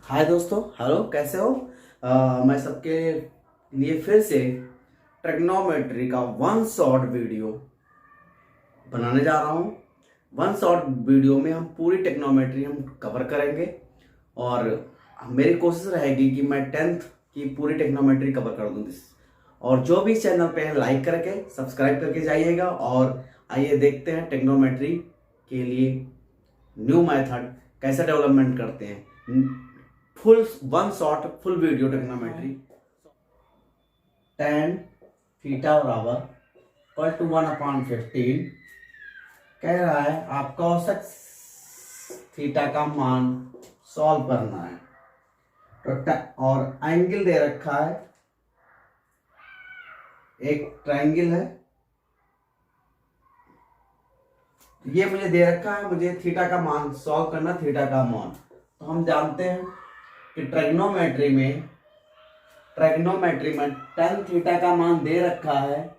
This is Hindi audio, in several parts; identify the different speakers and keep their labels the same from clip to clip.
Speaker 1: हाय दोस्तों, हेलो, कैसे हो। मैं सबके लिए फिर से ट्रिग्नोमेट्री का वन शॉट वीडियो बनाने जा रहा हूँ। वन शॉट वीडियो में हम पूरी ट्रिग्नोमेट्री हम कवर करेंगे और मेरी कोशिश रहेगी कि मैं 10th की पूरी ट्रिग्नोमेट्री कवर कर दूँ। और जो भी चैनल पे है लाइक करके सब्सक्राइब करके जाइएगा। और आइए देखते हैं ट्रिग्नोमेट्री के लिए न्यू मेथड कैसे डेवलपमेंट करते हैं। Full one shot full video trigonometry. tan theta बराबर इक्वल टू 1/15 कह रहा है आपका औसत थीटा का मान सॉल्व करना है। तो और एंगल दे रखा है, एक ट्रायंगल है, ये मुझे दे रखा है। मुझे थीटा का मान सॉल्व करना, थीटा का मान। तो हम जानते हैं कि ट्रिग्नोमेट्री में tan थीटा का मान दे रखा है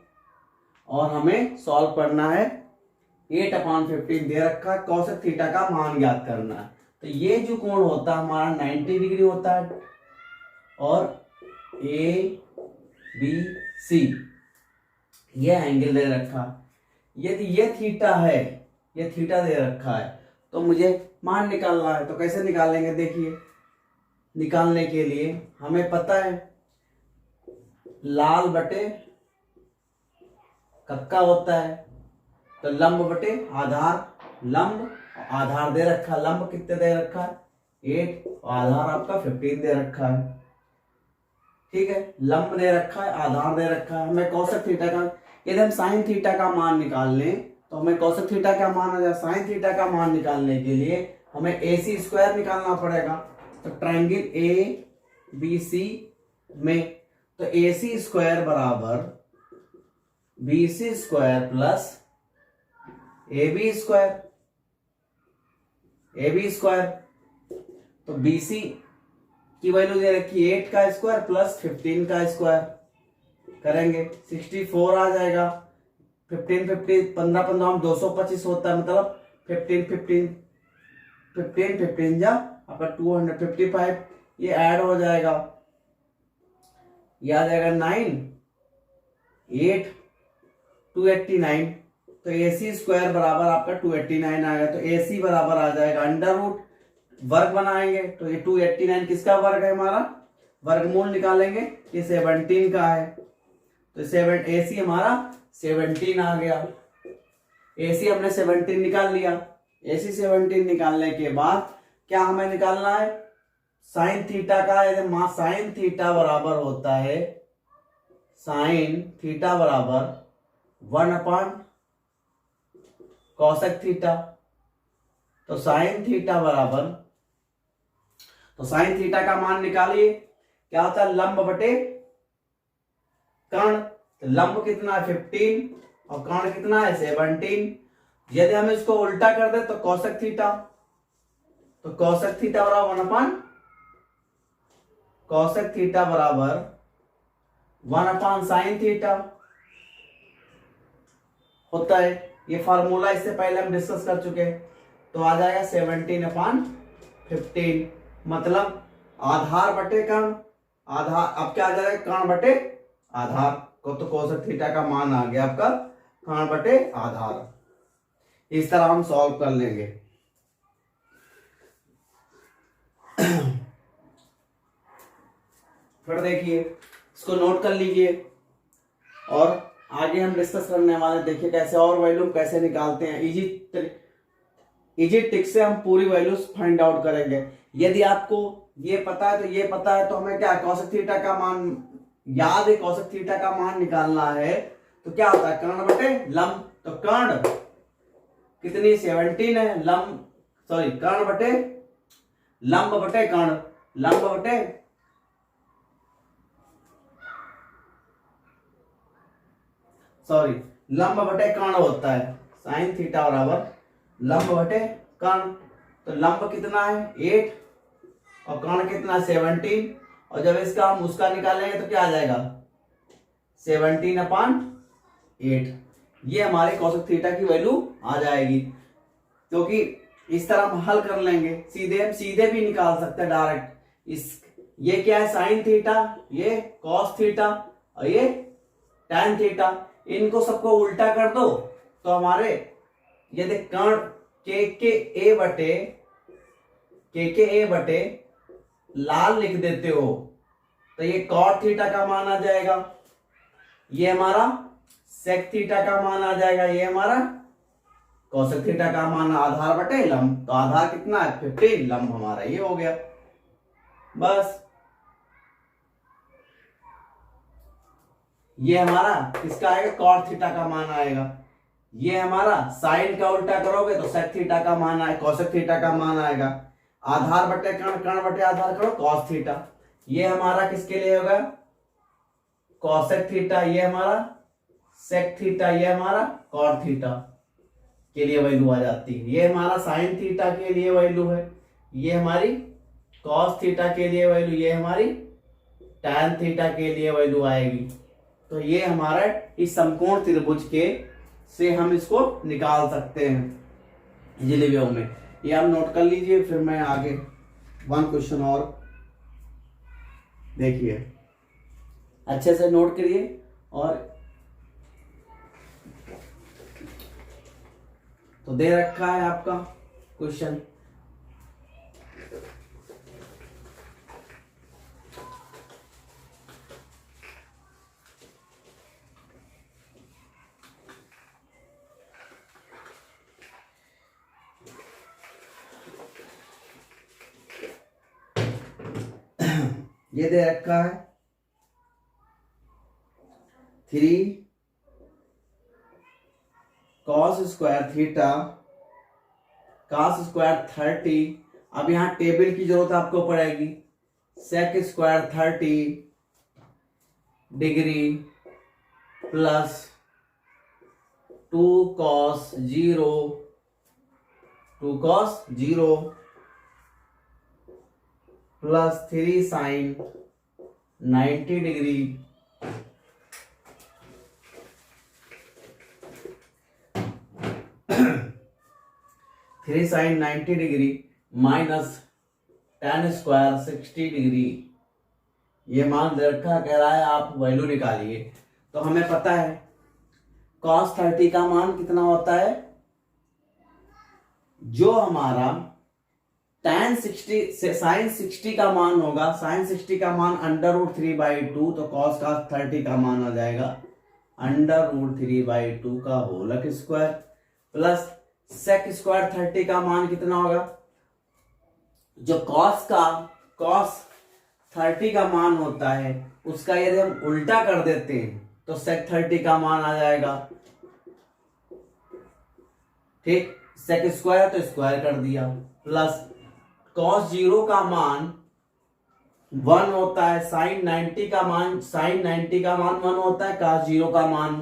Speaker 1: और हमें सॉल्व करना है। 8/15 दे रखा है, कॉसेक थीटा का मान ज्ञात करना है। तो ये जो कोण होता है हमारा 90 डिग्री होता है और ABC ये एंगल दे रखा है। यदि ये थीटा है, ये थीटा दे रखा है, तो मुझे मान निकालना है। तो कैसे निकालेंगे, देखिए। निकालने के लिए हमें पता है लाल बटे कक्का होता है, तो लंब बटे आधार। लंब आधार दे रखा, लंब कितने दे रखा है 8 और आधार आपका 15 दे रखा है। ठीक है, लंब दे रखा है, आधार दे रखा है। हमें कॉसेक थीटा का, यदि हम साइन थीटा का मान निकाल लें तो हमें कॉसेक थीटा का मान आ जाए। साइन थीटा का मान निकालने के लिए हमें AC स्क्वायर निकालना पड़ेगा। तो ट्रायंगल ABC में तो AC स्क्वायर बराबर BC square plus AB square. AB square तो BC की वैल्यू दे रखी 8 का स्क्वायर प्लस 15 का स्क्वायर करेंगे 64 आ जाएगा। 15 15 15 15 हम 225 होता है, मतलब 15 15 15 15 जा आपका 255 ये ऐड हो जाएगा। ये आ जाएगा 9 8 289। तो AC स्क्वायर बराबर आपका 289 आएगा। तो AC बराबर आ जाएगा अंडर रूट, वर्ग बनाएंगे तो ये 289 किसका वर्ग है, हमारा वर्गमूल निकालेंगे, ये 17 का है। तो AC हमारा 17 आ गया। AC हमने 17 निकाल लिया। AC 17 निकालने के बाद क्या हमें निकालना है, साइन थीटा का। साइन थीटा बराबर होता है, साइन थीटा बराबर 1 कॉसेक थीटा। तो साइन थीटा बराबर, तो साइन थीटा का मान निकालिए, क्या होता है लंब बटे कर्ण। तो लंब कितना है 15 और कर्ण कितना है 17। यदि हम इसको उल्टा कर दे तो कॉसेक थीटा, तो कॉसेक थीटा बराबर 1 कॉसेक थीटा बराबर 1 साइन थीटा होता है। ये फार्मूला इससे पहले हम डिस्कस कर चुके हैं। तो आ जाएगा 17/15, मतलब आधार बटे कर्ण। आधार अब क्या आ जाएगा, कर्ण बटे आधार को। तो कोसेक थीटा का मान आ गया आपका कर्ण बटे आधार। इस तरह हम सॉल्व कर लेंगे। फिर देखिए, इसको नोट कर लीजिए और आगे हम डिस्कस करने वाले। देखिए कैसे और वैल्यू कैसे निकालते हैं। इजी ट्रिक से हम पूरी वैल्यूज फाइंड आउट करेंगे। यदि आपको ये पता है तो ये पता है, तो हमें क्या कॉसेक थीटा का मान याद है। कॉसेक थीटा का मान निकालना है तो क्या होता है कर्ण बटे लंब। तो कर्ण कितनी 17 है, लंब सॉरी कर्ण बटे लंब बटे कर्ण, लंब बटे लंब बटे कर्ण होता है। साइन थीटा बराबर लंब बटे कर्ण। तो लंब कितना है 8 और कर्ण कितना 17। और जब इसका हम उसका निकालेंगे तो क्या आ जाएगा 17/8। ये हमारे कॉसेक थीटा की वैल्यू आ जाएगी। क्योंकि इस तरह हम हल कर लेंगे, सीधे हम सीधे भी निकाल सकते हैं डायरेक्ट। इस ये क्या है साइन थीटा, ये कॉस थीटा और ये टैन थीटा। इनको सबको उल्टा कर दो तो हमारे यदि कर्ण के ए बटे लाल लिख देते हो तो ये कॉट थीटा का मान आ जाएगा, ये हमारा सेक थीटा का मान आ जाएगा, ये हमारा कोसेक थीटा का मान। आधार बटे लंब, तो आधार कितना है 15, लंब हमारा ये हो गया। बस ये हमारा किसका आएगा, कॉट थीटा का मान आएगा। ये हमारा साइन का उल्टा करोगे तो सेक थीटा का मान आएगा, कोसेक थीटा का मान आएगा। आधार बटे कर्ण, कर्ण बटे आधार करो कॉस थीटा। ये हमारा किसके लिए होगा, कोसेक थीटा, ये हमारा सेक थीटा, ये हमारा कॉट थीटा के लिए वैल्यू आ जाती है। ये हमारा साइन थीटा के लिए वैल्यू है, ये हमारी कॉस थीटा के लिए वैल्यू, ये हमारी टैन थीटा के लिए वैल्यू आएगी। तो ये हमारा इस समकोण त्रिभुज के से हम इसको निकाल सकते हैं जिलेबियों में। ये आप नोट कर लीजिए, फिर मैं आगे वन क्वेश्चन और देखिए, अच्छे से नोट करिए। और तो दे रखा है आपका क्वेश्चन, ये दे रखा है 3 cos square theta cos square 30। अब यहां टेबल की जरूरत आपको पड़ेगी। Sec square 30 degree plus 2 cos 0 plus 3 sine 90 degree 3 sine 90 degree minus tan square 60 degree. ये मान दे रखा कह रहा है आप वैल्यू निकालिए। तो हमें पता है cos 30 का मान कितना होता है, जो हमारा tan 60 से sin 60 का मान होगा। sin 60 का मान √3/2, तो cos का 30 का मान आ जाएगा √3/2 का whole square plus sec square 30 का मान कितना होगा, जो cos 30 का मान होता है उसका यदि हम उल्टा कर देते हैं तो sec 30 का मान आ जाएगा। ठीक, sec स्क्वायर तो स्क्वायर कर दिया प्लस cos 0 का मान 1 होता है, sin 90 का मान 1 होता है, cos 0 का मान,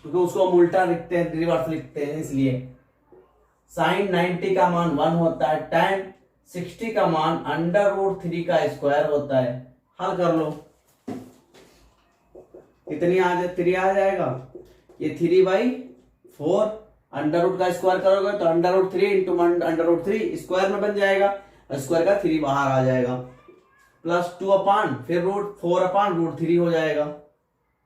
Speaker 1: क्योंकि उसको हम उल्टा लिखते हैं, रिवर्स लिखते हैं, इसलिए sin 90 का मान 1 होता है, tan 60 का मान √3 का स्क्वायर होता है। हल कर लो, कितनी आ जाए 3 आ जाएगा, ये 3/4 अंडर रूट का स्क्वायर करोगे तो √3 इंटू √3 स्क्वायर में बन जाएगा, स्क्वायर का 3 बाहर आ जाएगा प्लस 2 अपान फिर √4/√3 हो जाएगा।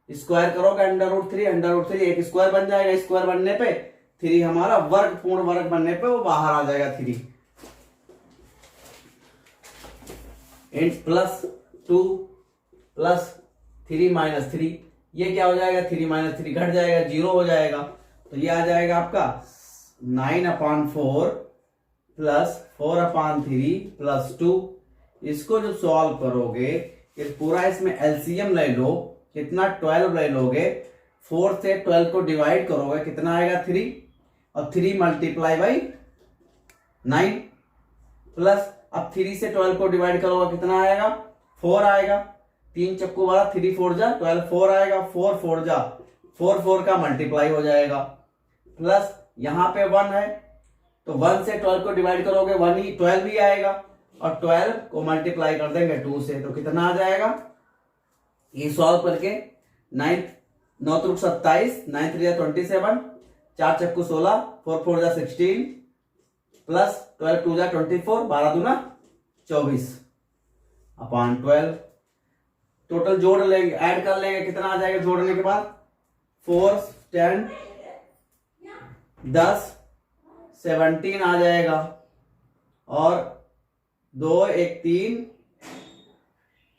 Speaker 1: स्क्वायर करोगे √3 एक स्क्वायर बन जाएगा, स्क्वायर बनने पे 3 हमारा वर्ग, पूर्ण वर्ग बनने पे वो बाहर आ जाएगा 3 प्लस 2 प्लस 3 माइनस 3, ये क्या हो जाएगा 3 माइनस 3 घट जाएगा 0 हो जाएगा। तो ये आ जाएगा आपका 9/4 प्लस 4/3 प्लस 2। इसको जब सॉल्व करोगे इस पूरा इसमें एलसीएम ले लो, कितना 12 ले लोगे, 4 से 12 को डिवाइड करोगे कितना आएगा 3, और 3 मल्टीप्लाई बाई 9 प्लस अब 3 से 12 को डिवाइड करोगे कितना आएगा 4 आएगा, 3 चक्कू वाला 3 4 जा 12 4 आएगा, 4 4 जा 4 का मल्टीप्लाई हो जाएगा प्लस यहाँ पे 1 है तो 1 से 12 को डिवाइड करोगे 12 ही आएगा, और 12 को मल्टीप्लाई कर देंगे 2 से तो कितना आ जाएगा। ये सॉल्व करके 9 9 3 27, 9 3 27, 4 चक्कू 16, 4 4 जा 16 प्लस 12 2 जा 24, 12 दूना 24। अपॉन 12। टोटल जोड़ लेंगे, ऐड कर लेंगे, कितना आ जाएगा जोड़ने के बाद? 4 10 10 17 आ जाएगा, और 2 1 3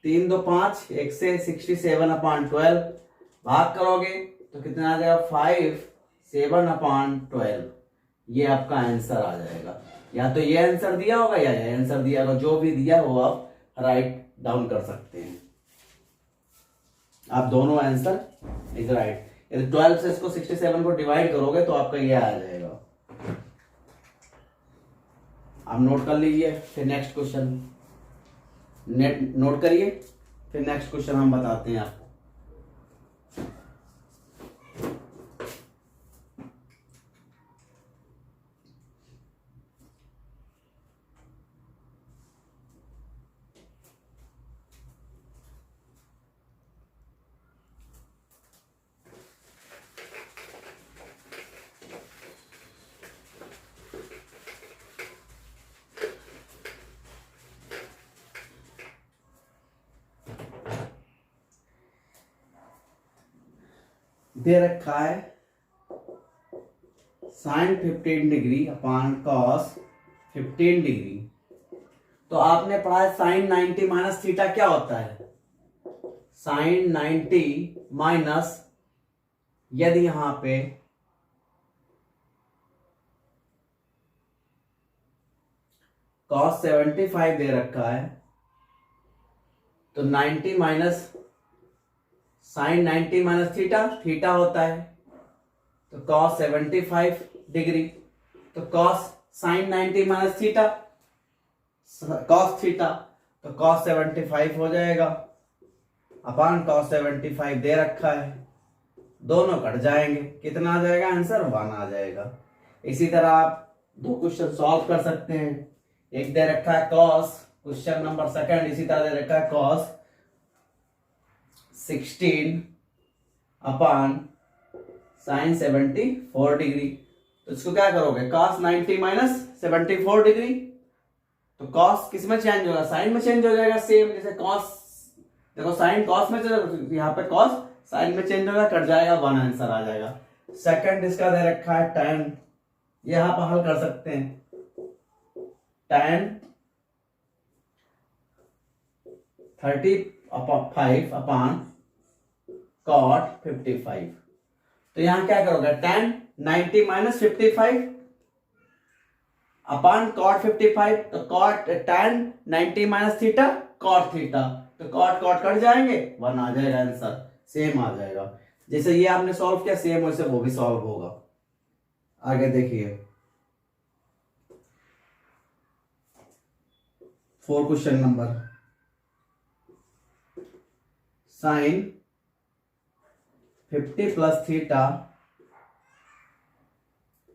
Speaker 1: 3 2 5 1 से 67 अपॉन 12 भाग करोगे तो कितना आ जाएगा? 5 7 अपॉन 12। ये आपका आंसर आ जाएगा। या तो ये आंसर दिया होगा या ये आंसर दिया होगा, जो भी दिया वो आप राइट डाउन कर सकते हैं। आप दोनों आंसर इज राइट। यदि 12 से इसको 67 को डिवाइड करोगे तो आपका ये आ जाएगा। आप नोट कर लीजिए, फिर नेक्स्ट क्वेश्चन नोट करिए, फिर नेक्स्ट क्वेश्चन हम बताते हैं आपको। दे रखा है sine 15 degree upon cos 15 degree. तो आपने पढ़ा है साइन 90 माइनस थीटा क्या होता है? साइन 90 माइनस, यदि यहां पे कॉस 75 दे रखा है तो 90 minus sine 90 minus theta, theta होता है तो कॉस 75 डिग्री। तो cos sine 90 minus theta cos theta, तो कॉस 75 हो जाएगा अपॉन कॉस 75 दे रखा है, दोनों कट जाएंगे, कितना आ जाएगा आंसर? 1 आ जाएगा। इसी तरह आप दो क्वेश्चन सॉल्व कर सकते हैं। एक दे रखा है कॉस, क्वेश्चन नंबर सेकंड, इसी तरह दे रखा है कॉस 16 अपॉन साइन 74 डिग्री। तो इसको क्या करोगे? कॉस 90 माइनस 74 डिग्री, तो कॉस किस में चेंज होगा? साइन में चेंज हो जाएगा। सेम जैसे कॉस, देखो साइन कॉस में चले, यहाँ पे कॉस साइन में चेंज होगा, कट जाएगा, 1 आंसर आ जाएगा। सेकंड इसका दे रखा है tan, यहां पर हल कर सकते हैं। tan 35 upon cot 55। तो यहां क्या करोगे? tan 90 माइनस 55 अपॉन cot 55, तो cot tan 90 minus theta cot theta, तो cot cot कट जाएंगे, 1 आ जाएगा आंसर, सेम आ जाएगा। जैसे ये आपने सॉल्व किया सेम वैसे वो भी सॉल्व होगा। आगे देखिए 4 question number, sine 50 plus theta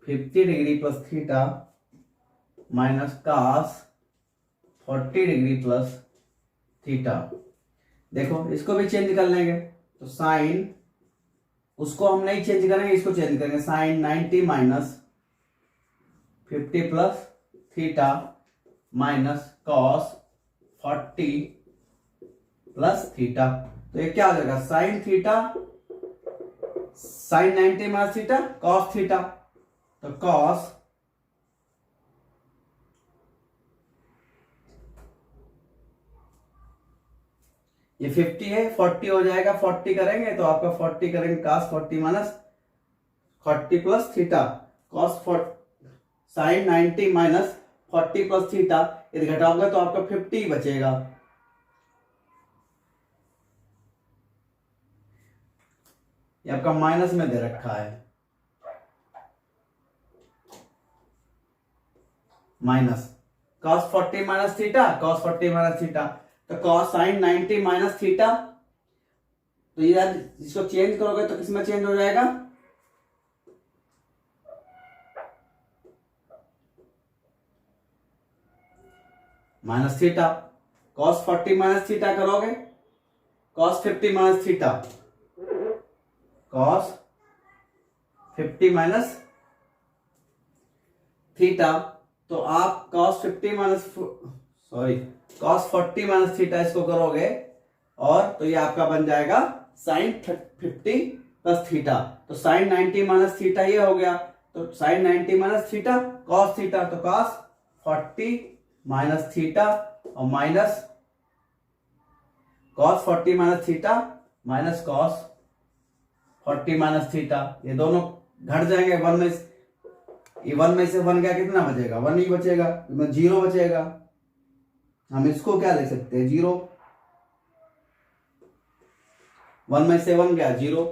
Speaker 1: 50 degree plus theta minus cos 40 degree plus theta. देखो इसको भी चेंज कर लेंगे, तो साइन, उसको हम नहीं चेंज करेंगे, इसको चेंज करेंगे। Sine 90 minus 50 plus theta minus cos 40 plus theta. तो ये क्या हो जाएगा? Sine theta, sine 90 minus theta cos theta, तो कॉस ये 50 है, 40 हो जाएगा, 40 करेंगे तो आपका 40 करेंगे cos 40 minus 40 plus theta, cos sine 90 minus 40 plus theta, यदि घटाओगे तो आपका 50 बचेगा। ये आपका माइनस में दे रखा है, minus cos 40 minus theta cos 40 minus theta, तो कॉस साइन 90 माइनस थीटा, तो ये इसको चेंज करोगे तो किसमें चेंज हो जाएगा? Minus theta. Cos 40 minus theta करोगे, cos 50 minus theta, cos 50 minus theta, तो आप cos 50 minus sorry cos 40 minus theta इसको करोगे और तो ये आपका बन जाएगा sin 50 प्लस थीटा। तो sin 90 माइनस थीटा ये हो गया, तो sin 90 minus theta cos theta, तो cos 40 माइनस थीटा और minus cos 40 minus theta minus cos 40 minus theta, ये दोनों घट जाएंगे। वन में से वन गया, कितना बचेगा? वन ही बचेगा, जीरो बचेगा। हम इसको क्या लिख सकते हैं? जीरो। वन में से वन गया, जीरो।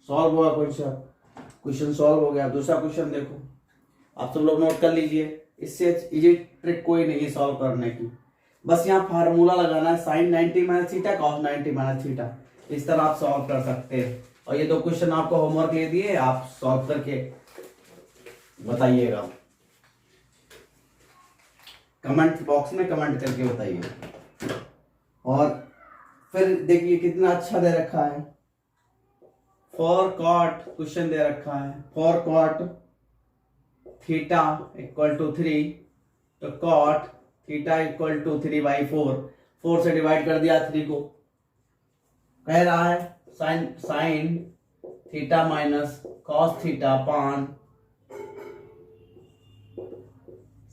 Speaker 1: सॉल्व हुआ क्वेश्चन सॉल्व हो गया। दूसरा क्वेश्चन देखो, आप सब लोग नोट कर लीजिए, इससे इजी ट्रिक कोई नहीं है सॉल्व करने की। बस यहाँ फार्मूला लगाना है, sine 90 minus theta cos 90 minus theta. इस तरह आप सॉल्व कर सकते हैं। और ये दो क्वेश्चन आपको होमवर्क ले दिए, आप सॉल्व करके बताइएगा, कमेंट बॉक्स में कमेंट करके बताइए। और फिर देखिए कितना अच्छा दे रखा है, फॉर कॉट क्वेश्चन दे रखा है, for cot theta equal to 3, तो कॉट थीटा इक्वल टू 3/4, 4 से डिवाइड कर दिया 3 को। कह रहा है sine theta minus cos theta upon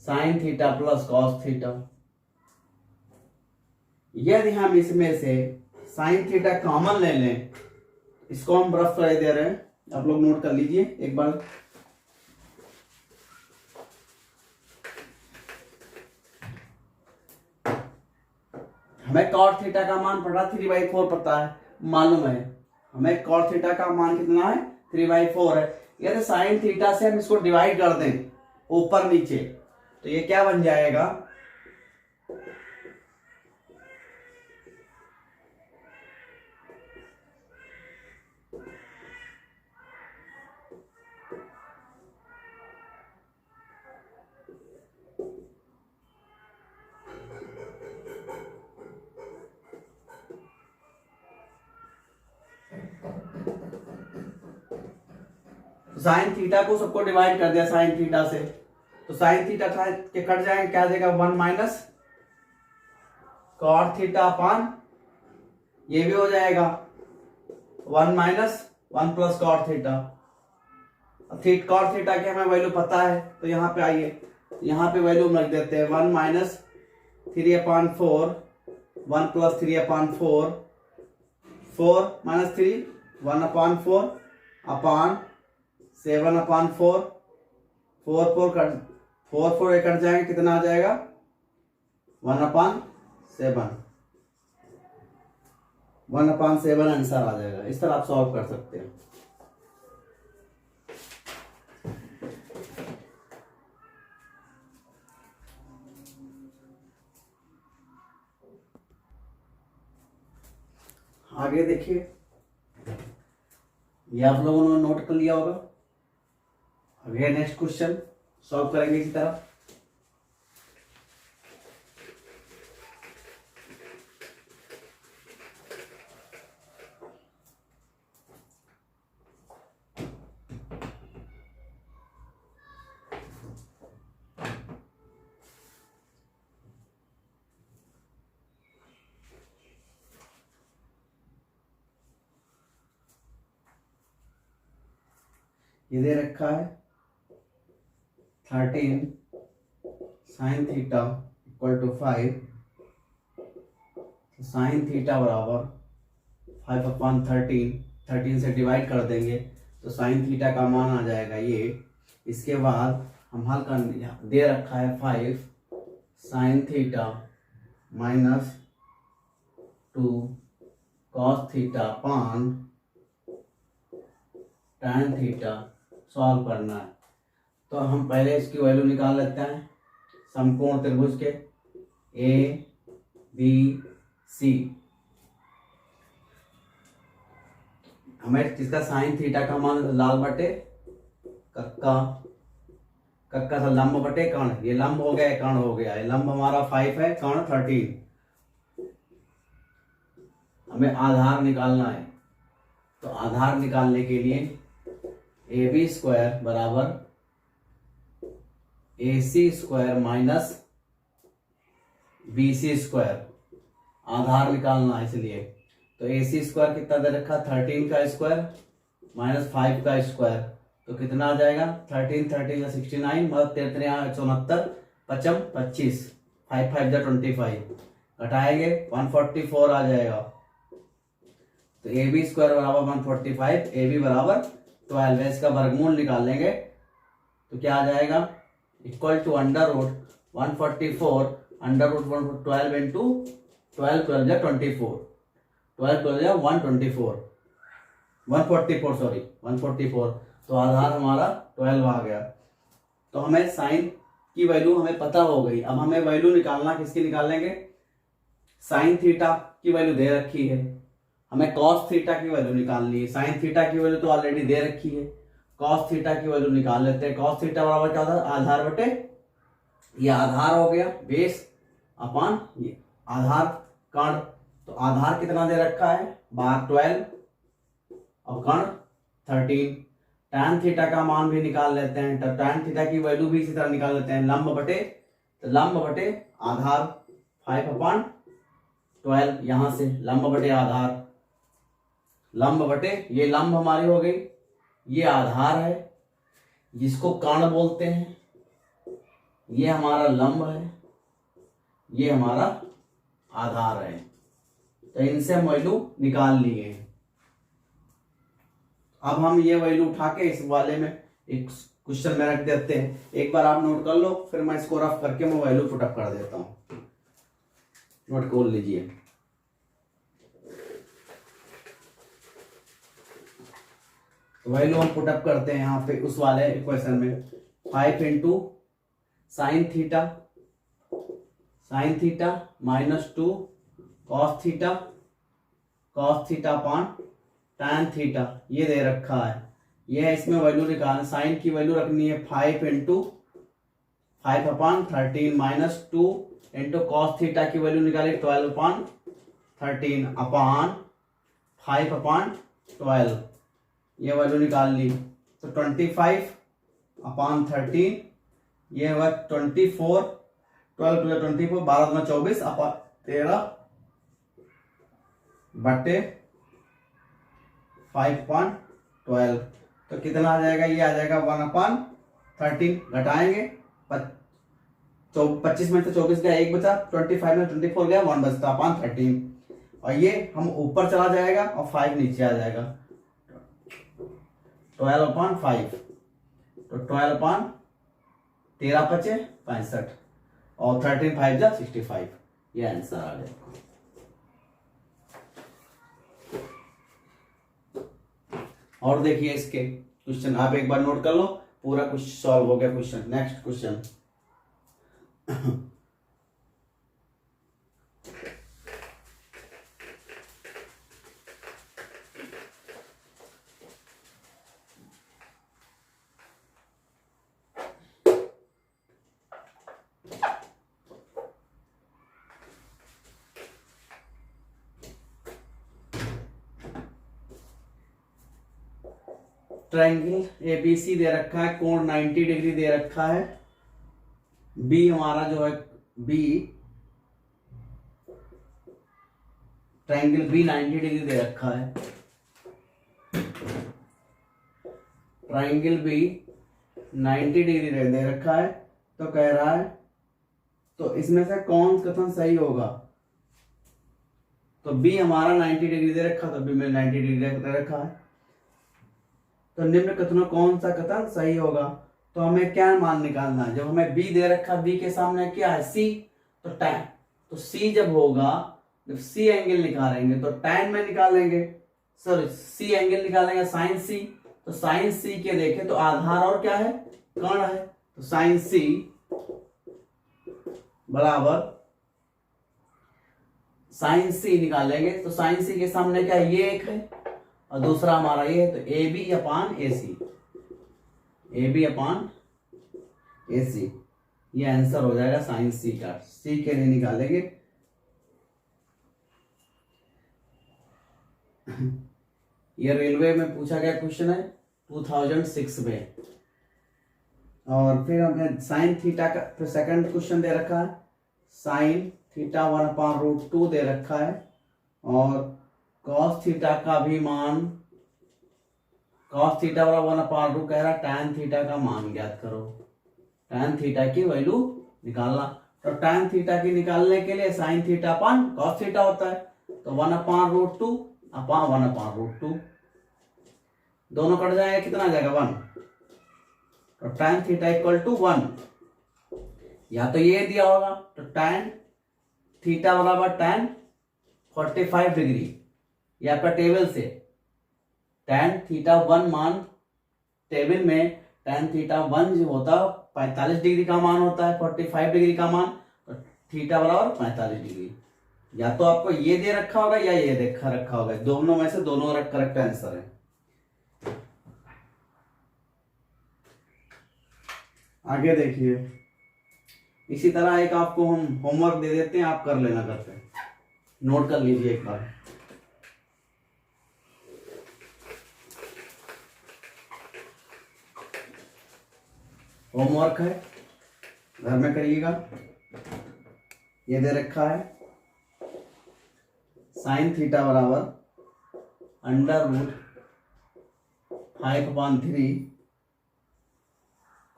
Speaker 1: sine theta plus cos theta. यदि हम इसमें से साइन थीटा कॉमन ले लें, इसको हम रफ कर दे रहे हैं, आप लोग नोट कर लीजिए एक बार। हमें कॉट थीटा का मान पता 3/4 पता है, मालूम है हमें कॉट थीटा का मान कितना है? 3/4 है। यदि साइन थीटा से हम इसको डिवाइड कर दें ऊपर नीचे, तो ये क्या बन जाएगा? साइन थीटा को सबको डिवाइड कर दिया साइन थीटा से, तो साइन थीटा के कट जाएंगे, क्या देगा? 1 माइनस कॉट थीटा अपान, ये भी हो जाएगा 1 minus 1 plus cot theta. Cot theta की हमें वैल्यू पता है, तो यहाँ पे आइए, यहाँ पे वैल्यू रख देते हैं 1 माइनस 3/4, 1 प्लस 3/4, 4 माइनस 3 1/4 अपान 7/4, 4 कट जाएंगे, कितना आ जाएगा? 1/7, 1/7 आंसर आ जाएगा। इस तरह आप सॉल्व कर सकते हैं। आगे देखिए, ये आप लोगों ने नोट कर लिया होगा। आगे नेक्स्ट क्वेश्चन सॉल्व करेंगे इसी तरह। ये दे रखा है 13 sine theta equal to 5, sine theta बराबर 5/13, 13 से डिवाइड कर देंगे तो साइन थीटा का मान आ जाएगा ये। इसके बाद हम हल कर, दे रखा है 5 sine theta minus 2 cos theta पान tan थीटा सॉल्व करना है। तो हम पहले इसकी वैल्यू निकाल लेते हैं समकोण त्रिभुज के ABC। हमें किसका? साइन थीटा का मान लाल बटे कक्का, कक्का था लंब बटे कर्ण, ये लंब हो गया, कर्ण हो गया। ये लंब हमारा 5 है, कर्ण 13। हमें आधार निकालना है, तो आधार निकालने के लिए AB² बराबर AC² माइनस BC स्क्वायर, आधार निकालना है इसलिए। तो AC स्क्वायर कितना दे रखा, 13 का स्क्वायर माइनस 5 का स्क्वायर, तो कितना आ जाएगा, 13 13 या 69, मतलब 13 74, 55 25, 5 5 जा 25, घटाएंगे 144 आ जाएगा। तो AB स्क्वायर बराबर 145, AB बराबर 12, इसका वर्गमूल निकाल लेंगे तो क्या आ जाएगा, equal to under root 144 under root 12 into 12 12 जा 24, 12 12 जा 124, 144 सॉरी 144, तो आधार हमारा 12 आ गया। तो हमें साइन की वैल्यू हमें पता हो गई। अब हमें वैल्यू निकालना, किसकी निकाल लेंगे, साइन थीटा की वैल्यू दे रखी है, हमें कॉस थीटा की वैल्यू निकालनी है। साइन थीटा की वैल्यू तो ऑलरेडी दे रखी है, कॉस थीटा की वैल्यू निकाल लेते हैं। कॉस थीटा बराबर क्या होता है, आधार बटे, ये आधार हो गया बेस अपॉन ये आधार कर्ण, तो आधार कितना दे रखा है, 12 और कर्ण 13। tan थीटा का मान भी निकाल लेते हैं, तो tan थीटा की वैल्यू भी इसी तरह निकाल लेते हैं, लंब बटे, तो लंब बटे आधार 5/12, यहां से लंब बटे आधार, लंब बटे ये लंब हमारी हो गई, ये आधार है जिसको कर्ण बोलते हैं, ये हमारा लंब है, ये हमारा आधार है। तो इनसे हम वैल्यू निकाल लिए हैं। अब हम ये वैल्यू उठा के इस वाले में एक क्वेश्चन में रख देते हैं, एक बार आप नोट कर लो, फिर मैं इसको रफ करके मैं वैल्यू पुटअप कर देता हूं। नोट कर लीजिए, वैल्यू हम पुटअप करते हैं यहाँ पे उस वाले इक्वेशन में, 5 into sine theta -2 cos theta upon tan theta, ये दे रखा है, ये है इसमें वैल्यू निकालना। साइन की वैल्यू रखनी है 5 इंटू 5/13 -2 इंटू कॉस थीटा की वैल्यू निकाली 12/13 अपॉन 5/12, ये वैल्यू निकाल ली। तो 25/13, ये हुआ 24, 12 + 24 12 × 24 अपॉन 13 बटे 5/12, तो कितना आ जाएगा, ये आ जाएगा 1/13, घटाएंगे 25 में से 24 गया, 1 बचा, 25 में 24 गया, 1 बचता, अपॉन 13, और ये हम ऊपर चला जाएगा और 5 नीचे आ जाएगा, 12/5, तो 12/13 बचे 65, और 13 5 जा 65, ये आंसर आ गया। और देखिए इसके क्वेश्चन आप एक बार नोट कर लो, पूरा कुछ सॉल्व हो गया question. Next question, triangle ABC दे रखा है, कोण 90 डिग्री दे रखा है, बी हमारा जो है बी, ट्रायंगल बी 90 डिग्री दे रखा है, ट्रायंगल बी 90 डिग्री दे रखा है, तो कह रहा है तो इसमें से कौन कथन सही होगा, तो बी हमारा 90 डिग्री दे रखा, तो बी में 90 डिग्री दे रखा है, तो निम्न कथनों कौन सा कथन सही होगा। तो हमें क्या मान निकालना है, जब हमें बी दे रखा, बी के सामने क्या है सी, तो tan, तो सी जब होगा, जब सी एंगल निकालेंगे तो tan में निकालेंगे, सॉरी सी एंगल निकालेंगे साइन सी, तो साइन सी के देखें तो आधार और क्या है, कर्ण है, तो साइन सी बराबर साइन सी निकालेंगे, तो साइन सी के सामने क्या है, ये एक है और दूसरा हमारा ये है, तो AB/AC, AB/AC, ये आंसर हो जाएगा साइन सी का। सी के लिए निकालेंगे, ये रेलवे में पूछा गया क्वेश्चन है 2006 में। और फिर हमें साइन थीटा का फिर सेकंड क्वेश्चन दे रखा है, साइन थीटा 1/√2 दे रखा है और कॉस थीटा का भी मान, कॉस थीटा वाला 1/2 कह रहा है, टैन थीटा का मान ज्ञात करो, टैन थीटा की वैल्यू निकालना। तो टैन थीटा की निकालने के लिए sine theta upon cos theta होता है, तो 1/√2 अपान 1/√2, दोनों कट जाएगा, कितना आ जाएगा 1, तो टैन थीटा इक्वल टू 1। या तो ये दिया होगा, तो टैन थीटा बराबर टैन 45 डिग्री, ये आपका टेबल से टैन थीटा 1 मान, टेबल में टैन थीटा 1 जो होता है 45 डिग्री का मान होता है, 45 डिग्री का मान, तो थीटा बराबर 45 डिग्री। या तो आपको ये दे रखा होगा या ये देखा रखा होगा, दोनों में से दोनों करेक्ट आंसर है। आगे देखिए, इसी तरह एक आपको हम होमवर्क दे देते हैं, आप कर लेना करते हैं, नोट कर लीजिए एक बार। होमवर्क है, घर में करिएगा। ये दे रखा है साइन थीटा बराबर √5/3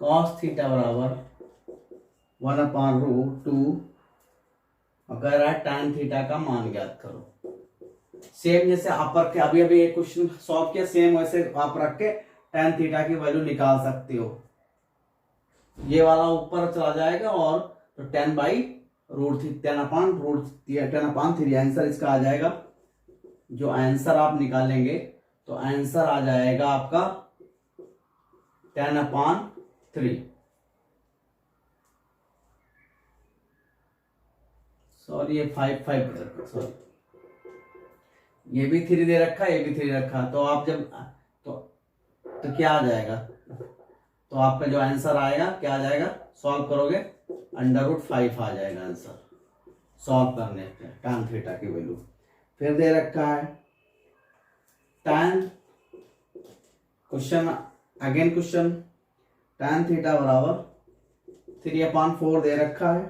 Speaker 1: कॉस थीटा बराबर 1/√2 और कह रहा है टैन थीटा का मान ज्ञात करो। सेम जैसे आप रख के अभी अभी एक क्वेश्चन सॉल्व किया, सेम वैसे आप रख के टैन थीटा की वैल्यू निकाल सकते हो। ये वाला ऊपर चला जाएगा और तो 10/√3 आंसर इसका आ जाएगा। जो आंसर आप निकालेंगे तो आंसर आ जाएगा आपका 10/3। सॉरी ये 5 सॉरी, ये भी 3 दे रखा है, ये भी 3 रखा, तो आप जब तो क्या आ जाएगा, तो आपका जो आंसर आएगा क्या आ जाएगा, सॉल्व करोगे √5 आ जाएगा आंसर सॉल्व करने पे, टैन थीटा की वैल्यू। फिर दे रखा है tan, question again question, tan theta बराबर 3/4 दे रखा है,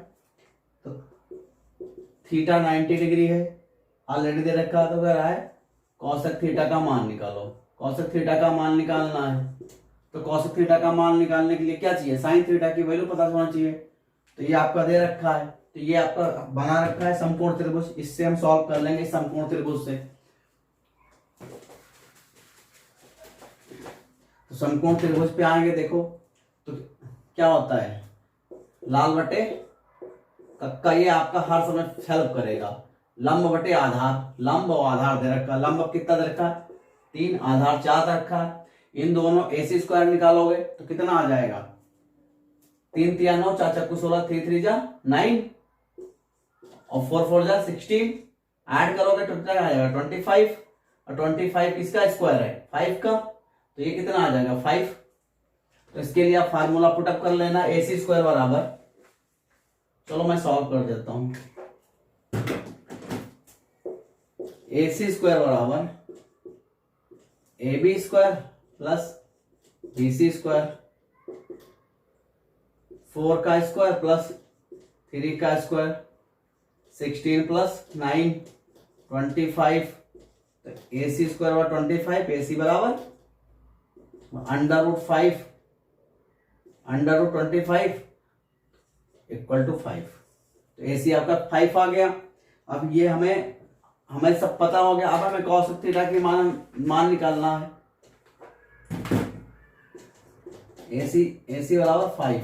Speaker 1: तो थीटा 90 डिग्री है ऑलरेडी दे रखा है, तो कह रहा है कॉसेक थीटा का मान निकालो। कॉसेक थीटा का मान निकालना है, तो कॉसेक थीटा का मान निकालने के लिए क्या चाहिए, साइन थीटा की वैल्यू पता होना चाहिए। तो ये आपका दे रखा है, तो ये आपका बना रखा है समकोण त्रिभुज, इससे हम सॉल्व कर लेंगे समकोण त्रिभुज से। तो समकोण त्रिभुज पे आएंगे, देखो तो क्या होता है, लाल बटे कक्का, ये आपका हर समय हेल्प करेगा। लंब बटे आधार, लंब और आधार दे रखा, लंब कितना दे रखा 3, आधार 4 दे रखा। इन दोनों AC स्क्वायर निकालोगे तो कितना आ जाएगा, 3 3 9, 4 4 16, 3 3 जा 9 और 4 4 जा 16, ऐड करोगे तो कितना आ जाएगा 25, और 25 किसका स्क्वायर है 5 का, तो ये कितना आ जाएगा 5। तो इसके लिए आप फार्मूला पुटअप कर लेना, AC स्क्वायर बराबर, चलो मैं सॉल्व कर देता हूं, AC स्क्वायर बराबर AB square plus BC square, 4 का स्क्वायर प्लस 3 का स्क्वायर, 16 प्लस 9 25, तो AC स्क्वायर बराबर 25, AC बराबर √5 √25 इक्वल टू 5, तो AC आपका 5 आ गया। अब ये हमें सब पता हो गया, अब हमें कॉस थीटा की मान निकालना है। AC बराबर 5,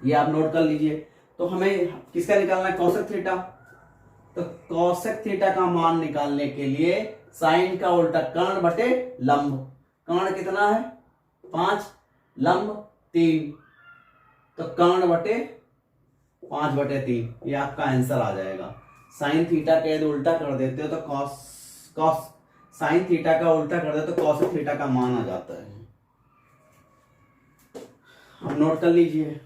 Speaker 1: ये आप नोट कर लीजिए। तो हमें किसका निकालना है, कॉसेक थीटा। तो कॉसेक थीटा का मान निकालने के लिए साइन का उल्टा कर्ण बटे लंब, कर्ण कितना है 5, लंब 3, तो कर्ण बटे 5/3, ये आपका आंसर आ जाएगा। साइन थीटा का यदि उल्टा कर देते हो तो कॉस साइन थीटा का उल्टा कर देते तो कॉस थीटा का मान आ जाता है। हम नोट कर लीजिए।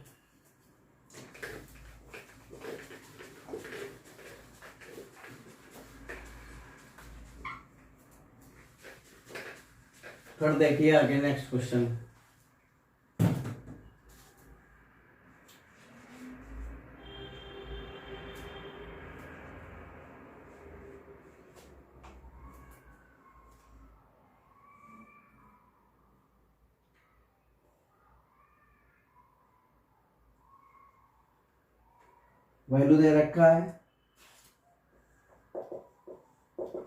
Speaker 1: फिर देखिए आगे नेक्स्ट क्वेश्चन, वैल्यू दे रखा है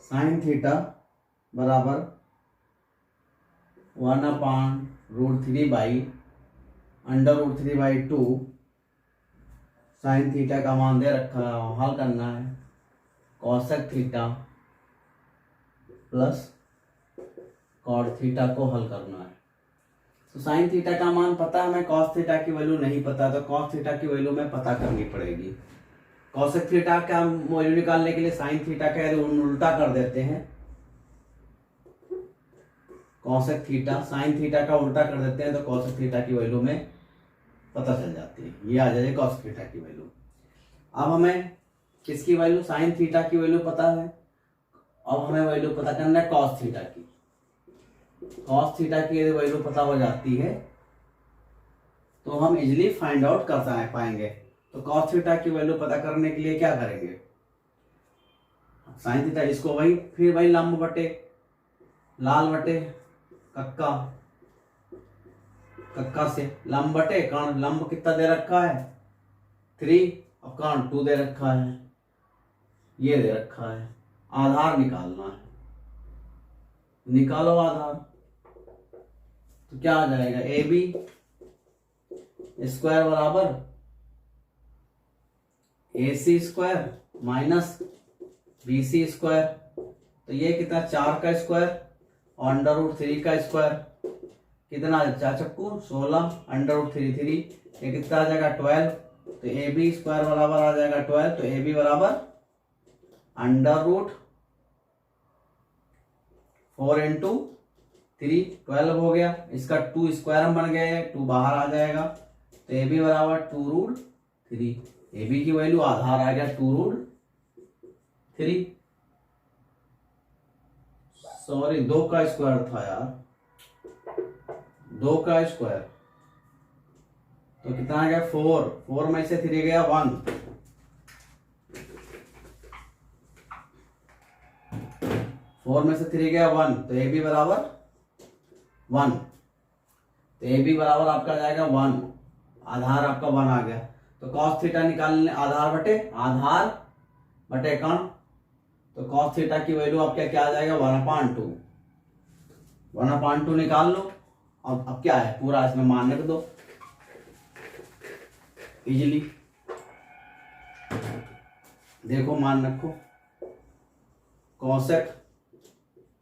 Speaker 1: साइन थीटा बराबर 1/√3/√3/2 साइन थीटा का मान दे रखा है, हल करना है cosec theta plus cot theta को हल करना है। तो साइन थीटा का मान पता है, हमें कॉस थीटा की वैल्यू नहीं पता, तो कॉस थीटा की वैल्यू में पता करनी पड़ेगी। कॉसेक थीटा का वैल्यू निकालने के लिए साइन थीटा का उल्टा कर देते हैं, कॉसेक थीटा साइन थीटा का उल्टा कर देते हैं, तो कॉसेक थीटा की वैल्यू में पता चल जाती है, ये आ जाएगी कॉस थीटा की वैल्यू। अब हमें किसकी वैल्यू, साइन थीटा की वैल्यू पता है, अब हमें वैल्यू पता करना है कॉस थीटा की। कॉस थीटा की यदि वैल्यू पता हो जाती है तो हम इजिली फाइंड आउट कर पाएंगे। तो कॉस थीटा की वैल्यू पता करने के लिए क्या करेंगे, साइन थीटा इसको वही फिर वही लंब बटे लाल बटे कक्का, कक्का से लंब बटे कर्ण, लंब कितना दे रखा है 3 और कर्ण 2 दे रखा है, ये दे रखा है। आधार निकालना है, निकालो आधार। तो क्या आ जाएगा, ए बी स्क्वायर बराबर A C square minus B C square. तो ये कितना 4 का स्क्वायर और √3 का स्क्वायर कितना 4 चक्कू 16 √3 ये कितना आ जाएगा 12। तो ए बी स्क्वायर बराबर आ जाएगा 12। तो ए बी बराबर √4 × 3 12 हो गया। इसका 2 स्क्वायर हम बन गए, 2 बाहर आ जाएगा। तो ए बी बराबर 2√3। ए बी की वैल्यू आधार आ गया 2√3, सॉरी 2 का स्क्वायर था यार, 2 का स्क्वायर। तो कितना आ गया 4 में से 3 गया 1, 4 में से 3 गया 1। तो ए बी बराबर 1। तो ए बी बराबर आपका जाएगा 1, आधार आपका 1 आ गया। तो कॉस थीटा निकालने आधार बटे कर्ण, तो कॉस थीटा की वैल्यू आपका क्या आ जाएगा 1/2। 1/2 निकाल लो। अब क्या है, पूरा इसमें मान रख दो इजिली, देखो मान रखो कॉसेक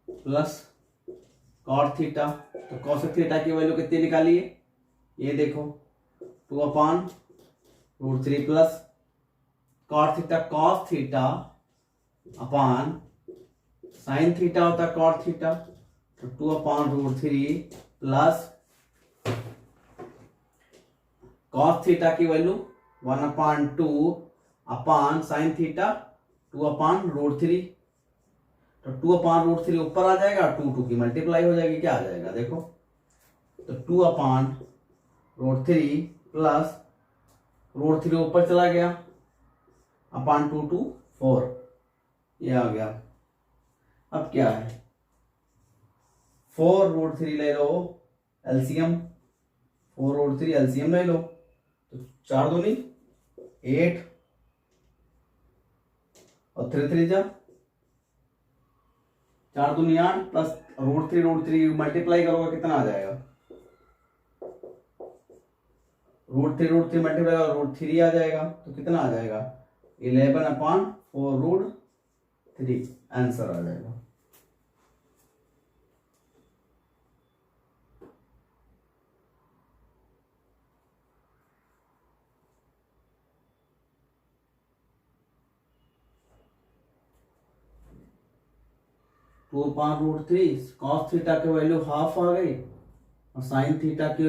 Speaker 1: प्लस कॉट थीटा। तो कॉसेक थीटा की वैल्यू कितनी निकाली है, ये देखो 2/√3 plus cot theta, cos theta upon sine theta होता है कॉट थीटा। तो 2/√3 प्लस कॉस थीटा की वैल्यू 1/2 अपान साइन थीटा 2/√3। तो 2/√3 ऊपर आ जाएगा, 2 की मल्टीप्लाई हो जाएगी, क्या आ जाएगा देखो। तो 2/√3 प्लस √3 ऊपर चला गया अपान 2 4, ये आ गया। अब क्या है 4√3 ले लो एलसीएम, 4√3 एलसीएम ले लो। तो 4 दूनी 8 और 3 3 जा 4 दूनी 8 प्लस √3 मल्टीप्लाई करोगे कितना आ जाएगा, √3 मल्टीप्लाई √3 आ जाएगा। तो कितना आ जाएगा 11/4√3 आंसर आ जाएगा। टू अपॉन √3 कॉस थीटा की वैल्यू हाफ आ गई और साइन थीटा की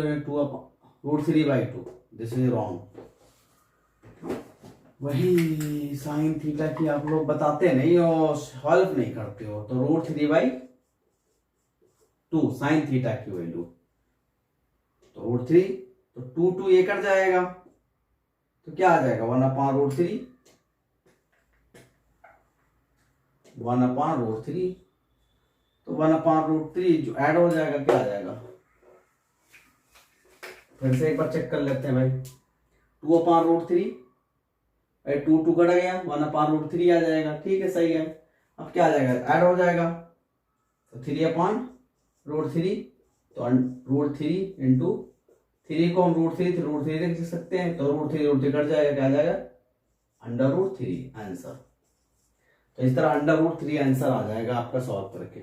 Speaker 1: √3/2। This is wrong. वही साइन थीटा की आप लोग बताते नहीं और सॉल्व नहीं करते हो। तो √3/2 साइन थीटा की वैल्यू, तो √3 तो 2 ये कट जाएगा, तो क्या आ जाएगा 1/√3 1/√3। तो 1/√3 जो ऐड हो जाएगा क्या आ जाएगा, फिर से एक बार चेक कर लेते हैं भाई। 2/√3 टू टू कट गया, 1/√3 आ जाएगा। ठीक है, सही है। अब क्या आ जाएगा, ऐड हो जाएगा, तो 3/√3, तो √3 इंटू 3 को हम √3 लिख सकते हैं, तो √3 कट जाएगा, क्या आ जाएगा, √3 आंसर। तो इस तरह √3 आंसर आ जाएगा आपका सॉल्व करके,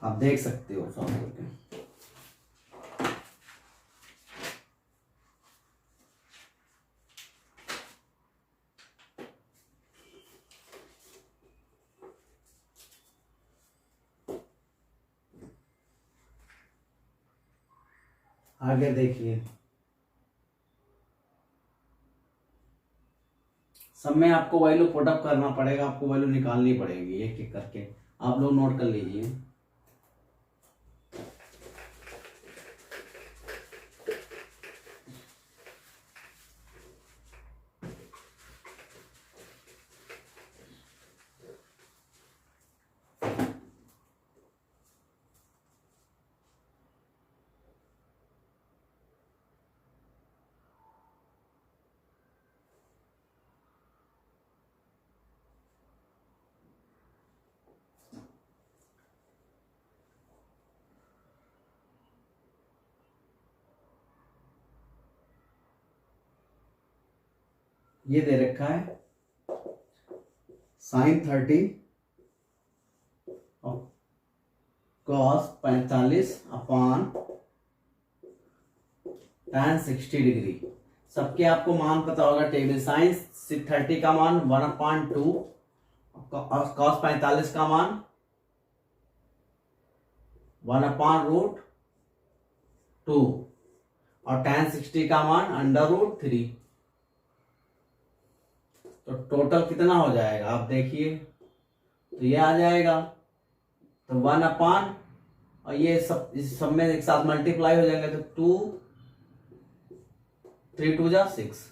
Speaker 1: आप देख सकते हो सॉल्व करके। आगे देखिए, सब में आपको वैल्यू पुटअप करना पड़ेगा, आपको वैल्यू निकालनी पड़ेगी एक एक करके, आप लोग नोट कर लीजिए। ये दे रखा है sin 30 और cos 45 अपान tan 60 डिग्री। सबके आपको मान पता होगा टेबल, sin 30 का मान 1/2 और cos 45 का मान 1/√2 और tan 60 का मान √3। तो टोटल कितना हो जाएगा आप देखिए, तो ये आ जाएगा, तो 1/, और ये सब इस सब में एक साथ मल्टीप्लाई हो जाएंगे, तो 2 3 2 6।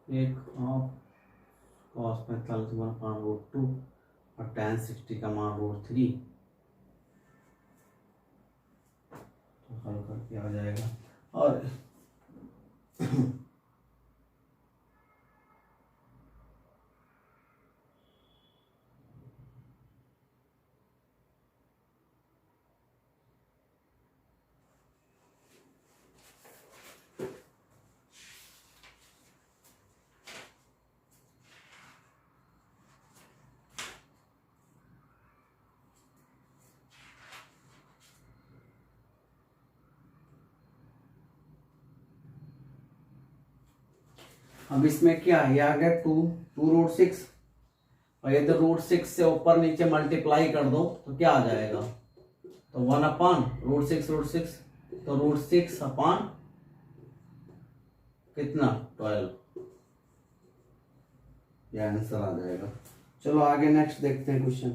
Speaker 1: एक cos 45 1/√2 और tan 60 का मान √3, तो हल करके आ जाएगा। और अब इसमें क्या है, ये आ गया 2√6, और ये तो √6 से ऊपर नीचे मल्टीप्लाई कर दो तो क्या आ जाएगा, तो 1/√6, तो √6 अपान कितना 12, ये आंसर आ जाएगा। चलो आगे नेक्स्ट देखते हैं क्वेश्चन।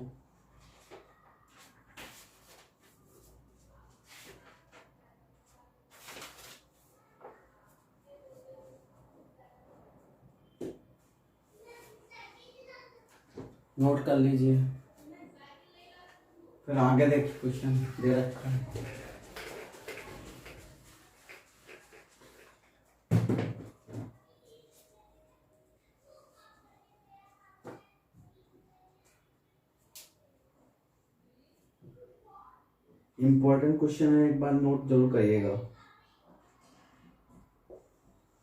Speaker 1: नोट कर लीजिए, फिर आगे देखिए क्वेश्चन दे रखा है। इंपॉर्टेंट क्वेश्चन है, एक बार नोट जरूर करिएगा।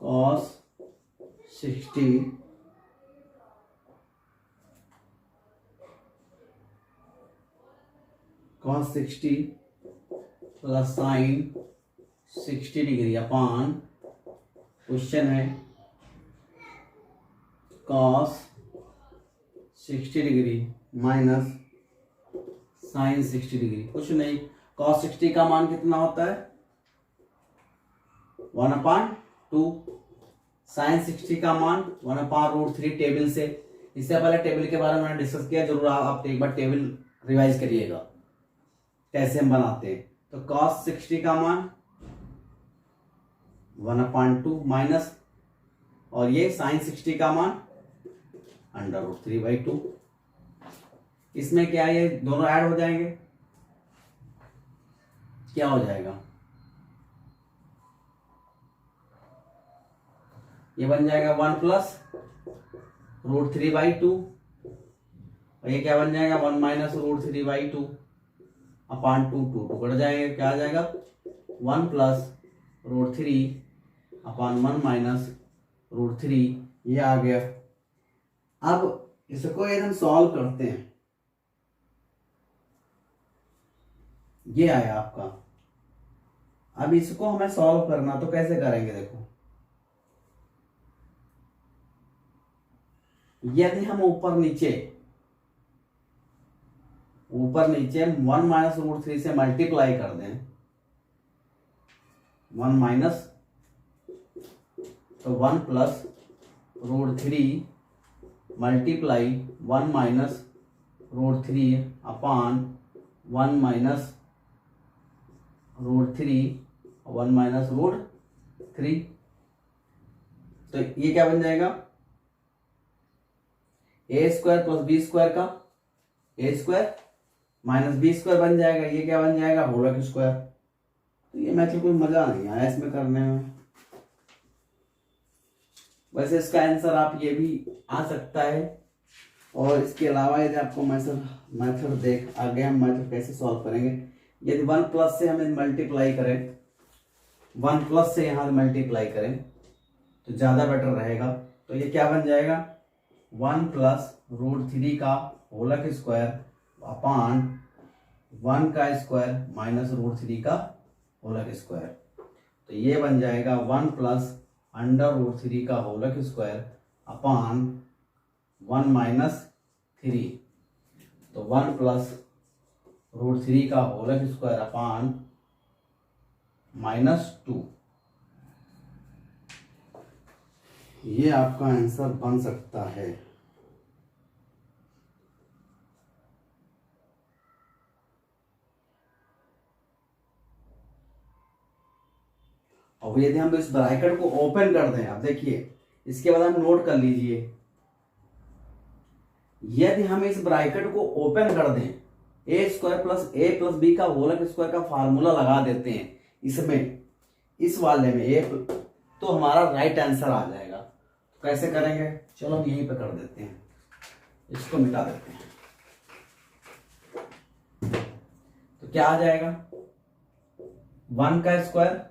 Speaker 1: cos 60 प्लस sin 60 डिग्री अपान, क्वेश्चन है cos 60 degree minus sin 60 degree. कुछ नहीं, cos 60 का मान कितना होता है 1/2, sin 60 का मान 1/√3 टेबल से। इससे पहले टेबल के बारे में मैंने डिस्कस किया, जरूर आप एक बार टेबल रिवाइज करिएगा कैसे हम बनाते हैं। तो cos 60 का मान 1/2 माइनस, और ये sin 60 का मान √3/2। इसमें क्या है, ये दोनों ऐड हो जाएंगे, क्या हो जाएगा, ये बन जाएगा 1 प्लस √3/2, और ये क्या बन जाएगा 1 माइनस √3/2 अपॉन 2, 2 कट जाएंगे, क्या आ जाएगा 1 प्लस √3 अपॉन 1 माइनस √3, ये आ गया। अब इसको यदि हम सॉल्व करते हैं, ये आया आपका। अब इसको हमें सॉल्व करना, तो कैसे करेंगे, देखो यदि हम ऊपर नीचे 1 माइनस √3 से मल्टीप्लाई कर दें, 1 माइनस, तो 1 plus √3 multiply 1 minus √3 upon 1 minus √3, 1 minus √3, तो ये क्या बन जाएगा, a² प्लस b² का a² माइनस b² बन जाएगा, ये क्या बन जाएगा होल स्क्वायर। तो ये मैथड कोई मजा नहीं आया इसमें करने में। वैसे इसका आंसर आप ये भी आ सकता है, और इसके अलावा यदि आपको मेथड देख आगे हम मेथड कैसे सॉल्व करेंगे, यदि 1 प्लस से हमें मल्टीप्लाई करें, 1 प्लस से यहाँ मल्टीप्लाई करें तो ज़्यादा बेटर रहेगा। तो ये क्या बन जाएगा 1 प्लस √3 का होल स्क्वायर अपॉन 1 का स्क्वायर माइनस √3 का होल स्क्वायर। तो ये बन जाएगा 1 प्लस √3 का होल स्क्वायर अपॉन 1 माइनस 3। तो 1 प्लस √3 का होल स्क्वायर अपॉन -2, ये आपका आंसर बन सकता है। और यदि हम इस ब्रैकेट को ओपन कर दें, अब देखिए इसके बाद हम नोट कर लीजिए, यदि हम इस ब्रैकेट को ओपन कर दें, a² plus a plus b का होल स्क्वायर का फार्मूला लगा देते हैं इसमें, इस वाले में a, तो हमारा राइट आंसर आ जाएगा। तो कैसे करेंगे, चलो हम यहीं पे कर देते हैं, इसको मिटा देते हैं। तो क्या आ जाएगा 1 का स्क्वायर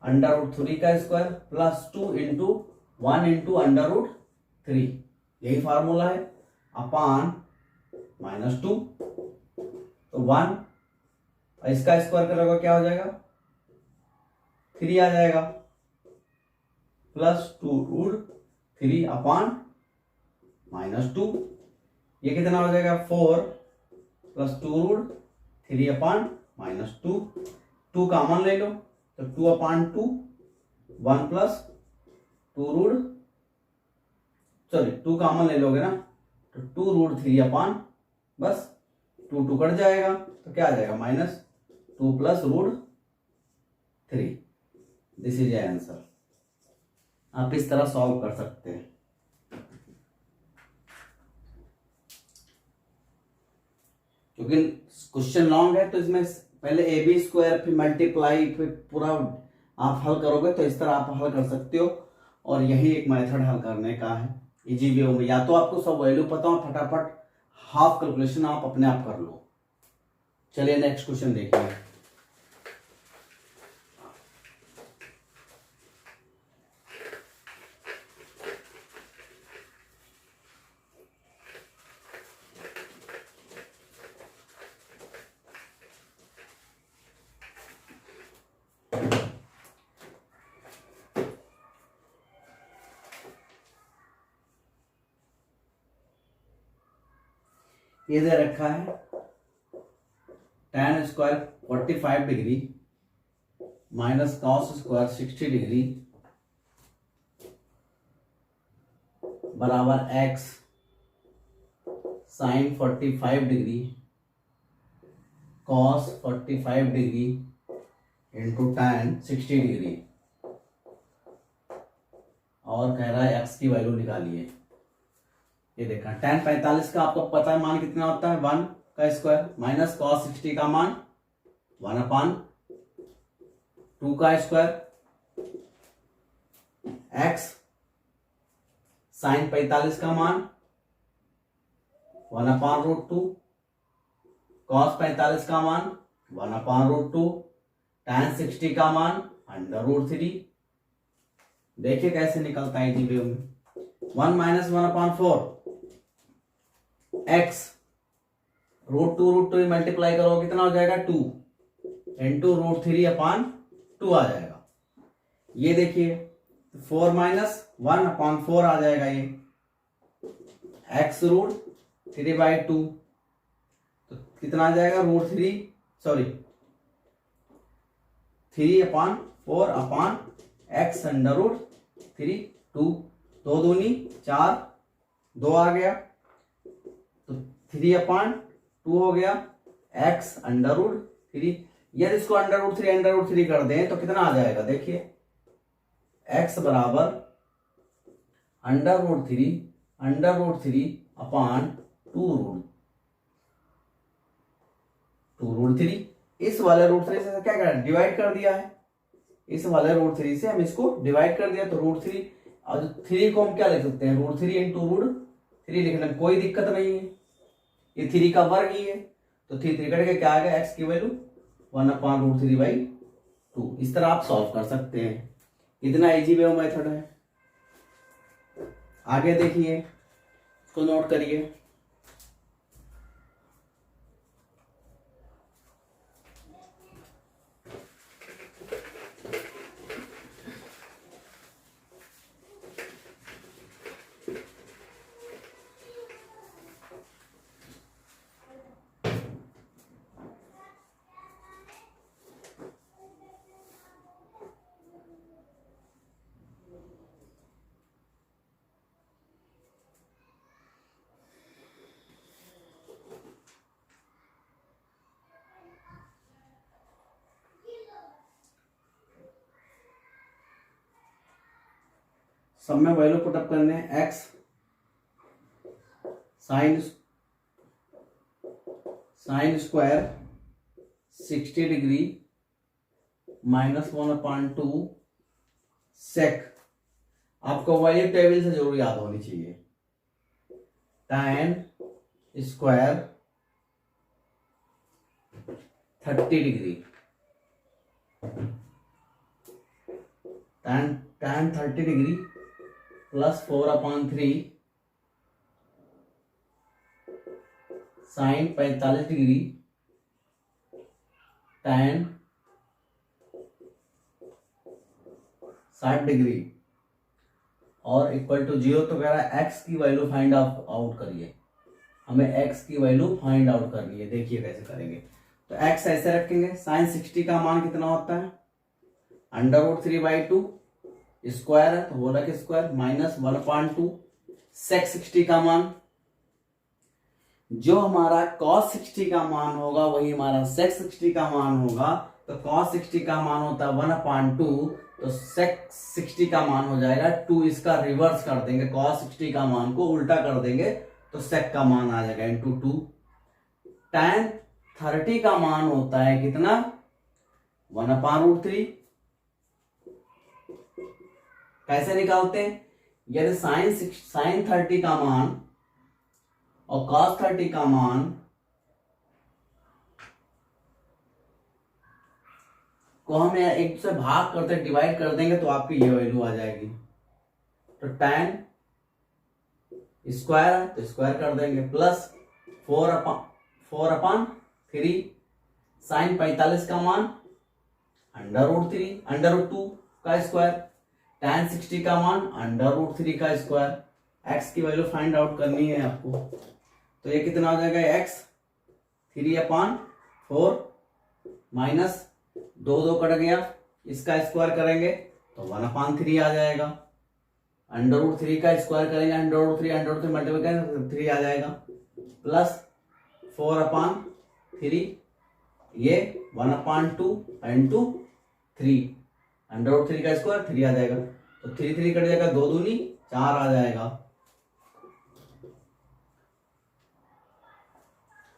Speaker 1: √3 का स्क्वायर प्लस 2 इंटू 1 इंटू √3, यही फार्मूला है, अपॉन -2। तो 1 इसका स्क्वायर करोगे क्या हो जाएगा 3 आ जाएगा, प्लस 2√3 अपॉन -2, ये कितना हो जाएगा 4 प्लस 2√3 अपॉन -2, 2 कॉमन ले लो तो 2 अपॉन 2, 1 प्लस 2 कॉमन ले लोगे ना, तो 2√3 अपॉन, बस 2 कट जाएगा, तो क्या आ जाएगा -2 प्लस √3। This is answer. आप इस तरह सॉल्व कर सकते हैं। क्योंकि क्वेश्चन लॉन्ग है तो इसमें पहले ab² फिर मल्टीप्लाई फिर पूरा आप हल करोगे, तो इस तरह आप हल कर सकते हो। और यही एक मेथड हल करने का है इजी वे में, या तो आपको सब वैल्यू पता हो, फटाफट हाफ कैलकुलेशन आप अपने आप कर लो। चलिए नेक्स्ट क्वेश्चन देखिए। ये दे रखा है tan square 45 degree minus cos square 60 degree बराबर x sin 45 degree cos 45 degree into tan 60 degree, और कह रहा है x की वैल्यू निकालिए। ये देखा tan 45 का आपको पता है मान कितना होता है 1 का स्क्वायर माइनस cos 60 का मान 1/2 का स्क्वायर x sin 45 का मान 1/√2 cos 45 का मान 1/√2 tan 60 का मान √3। देखिए कैसे निकलता है जी में 1 माइनस 1/4 x √2 मल्टीप्लाई करो कितना हो जाएगा 2 इंटू √3/2 आ जाएगा। ये देखिए 4 माइनस 1/4 आ जाएगा ये x √3/2 तो कितना आ जाएगा √3 सॉरी 3/4/x √3 2 2 दूनी 4 2 आ गया तो 3/2 हो गया x √3। यदि इसको √3 कर दें तो कितना आ जाएगा देखिए x बराबर √3 इस वाले √3 से क्या कर डिवाइड कर दिया है। इस वाले √3 से हम इसको डिवाइड कर दिया तो √3 और 3 को हम क्या लिख सकते हैं √3 इंटू √3 लिखने में कोई दिक्कत नहीं है। ये 3 का वर्ग ही है तो 3 कट के क्या आ गया x की वैल्यू 1/√3/2। इस तरह आप सॉल्व कर सकते हैं। इतना इजी वे मेथड है। आगे देखिए इसको नोट करिए। सब में वैल्यू पुटअप करने हैं x sine square 60 degree -1/2 sec. आपको वैल्यू टेबल से जरूर याद होनी चाहिए। tan square 30 degree tan 30 degree plus 4/3 sine 45 degree tan 60 degree और इक्वल टू 0 तो कह रहा है x की वैल्यू फाइंड आउट करिए। हमें x की वैल्यू फाइंड आउट करनी है। देखिए कैसे करेंगे तो x ऐसे रखेंगे साइन 60 का मान कितना होता है √3/2 स्क्वायर है तो होल के स्क्वायर -1/2 सेक 60 का मान जो हमारा cos 60 का मान होगा वही हमारा सेक 60 का मान होगा। तो cos 60 का मान होता है 1/2 तो सेक 60 का मान हो जाएगा 2। इसका रिवर्स कर देंगे cos 60 का मान को उल्टा कर देंगे तो सेक का मान आ जाएगा इंटू 2। tan 30 का मान होता है कितना 1/√3। कैसे निकालते हैं यदि साइन 30 का मान और cos 30 का मान को हम एक से भाग करते भाग कर देंगे तो आपकी ये वैल्यू आ जाएगी। तो tan स्क्वायर है तो स्क्वायर कर देंगे प्लस 4/3 साइन 45 का मान √2 का स्क्वायर tan 60 का मान √3 का स्क्वायर। x की वैल्यू फाइंड आउट करनी है आपको तो ये कितना हो जाएगा x 3/4 माइनस 2 कट गया इसका स्क्वायर करेंगे तो 1/3 आ जाएगा। √3 का स्क्वायर करेंगे √3 मल्टीप्लाई करेंगे 3 आ जाएगा प्लस 4/3 ये 1/2 इंटू 3 √3 का स्क्वायर 3 आ जाएगा तो 3 कट जाएगा 2 दूनी 4 आ जाएगा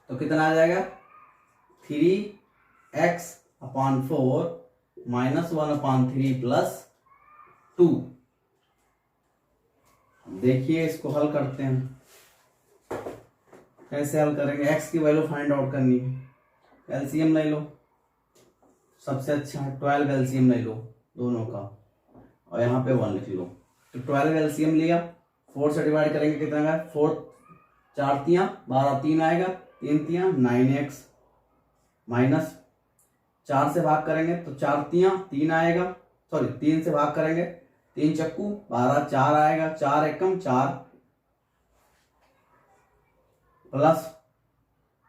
Speaker 1: तो कितना आ जाएगा 3x/4 -1/3 + 2। देखिए इसको हल करते हैं। कैसे हल करेंगे? x की वैल्यू फाइंड आउट करनी है। एलसीएम ले लो, सबसे अच्छा 12 एलसीएम ले लो दोनों का, और यहाँ पे 1 लिख लो। तो 12 एलसीएम लिया, 4 से डिवाइड करेंगे कितना आएगा? 4 4 तियां 12, 3 आएगा, 3 तियां 9x, माइनस 4 से भाग करेंगे तो 4 तियां 3 आएगा, सॉरी 3 से भाग करेंगे 3 चक्कू 12, 4 आएगा, 4 एकम 4, प्लस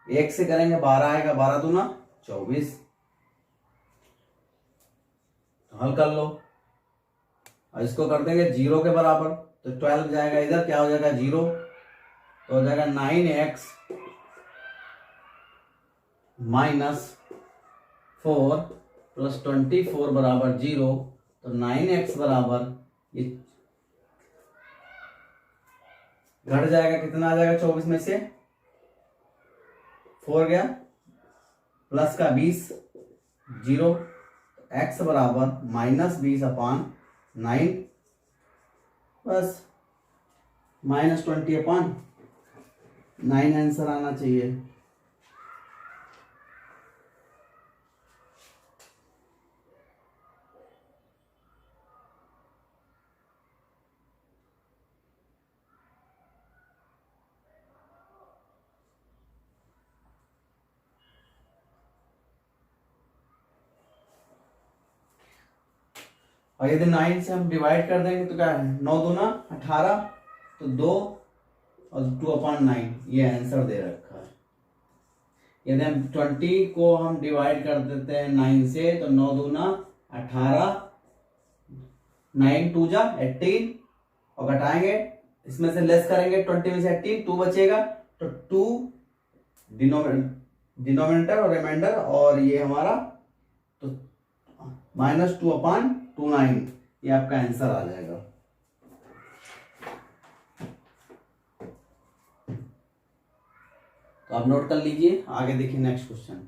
Speaker 1: 1 से करेंगे 12 आएगा, 12 दूना 24। हल कर लो और इसको कर देंगे 0 के बराबर, तो 12 जाएगा इधर, क्या हो जाएगा 0, तो हो जाएगा 9x -4 + 24 बराबर 0। तो 9x बराबर ये घट जाएगा, कितना आ जाएगा 24 में से 4 गया, प्लस का 20 0, x बराबर -20/9 बस -20/9 आंसर आना चाहिए। और यदि 9 से हम डिवाइड कर देंगे तो क्या है, 9 दूना 18, तो 2 और 2/9, ये आंसर दे रखा है। यदि हम 20 को हम डिवाइड कर देते हैं 9 से, तो 9 दूना 18, 9 2 जा 18, और घटाएंगे इसमें से लेस करेंगे 20 में से 18, 2 बचेगा, तो 2 डिनोमिनेटर और रिमाइंडर, और ये हमारा तो -2/29, ये आपका आंसर आ जाएगा। तो आप नोट कर लीजिए, आगे देखिए नेक्स्ट क्वेश्चन।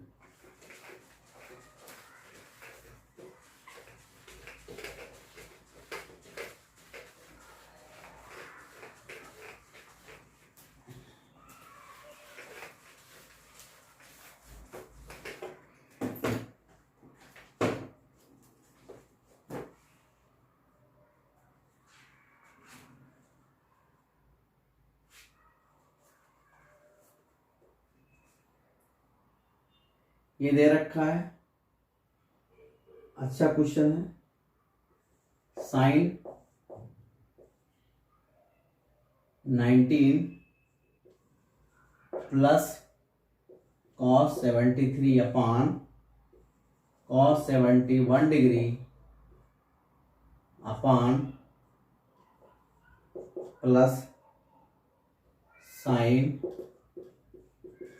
Speaker 1: ये दे रखा है, अच्छा क्वेश्चन है। sin 19 plus cos 73/cos 71 degree upon plus sin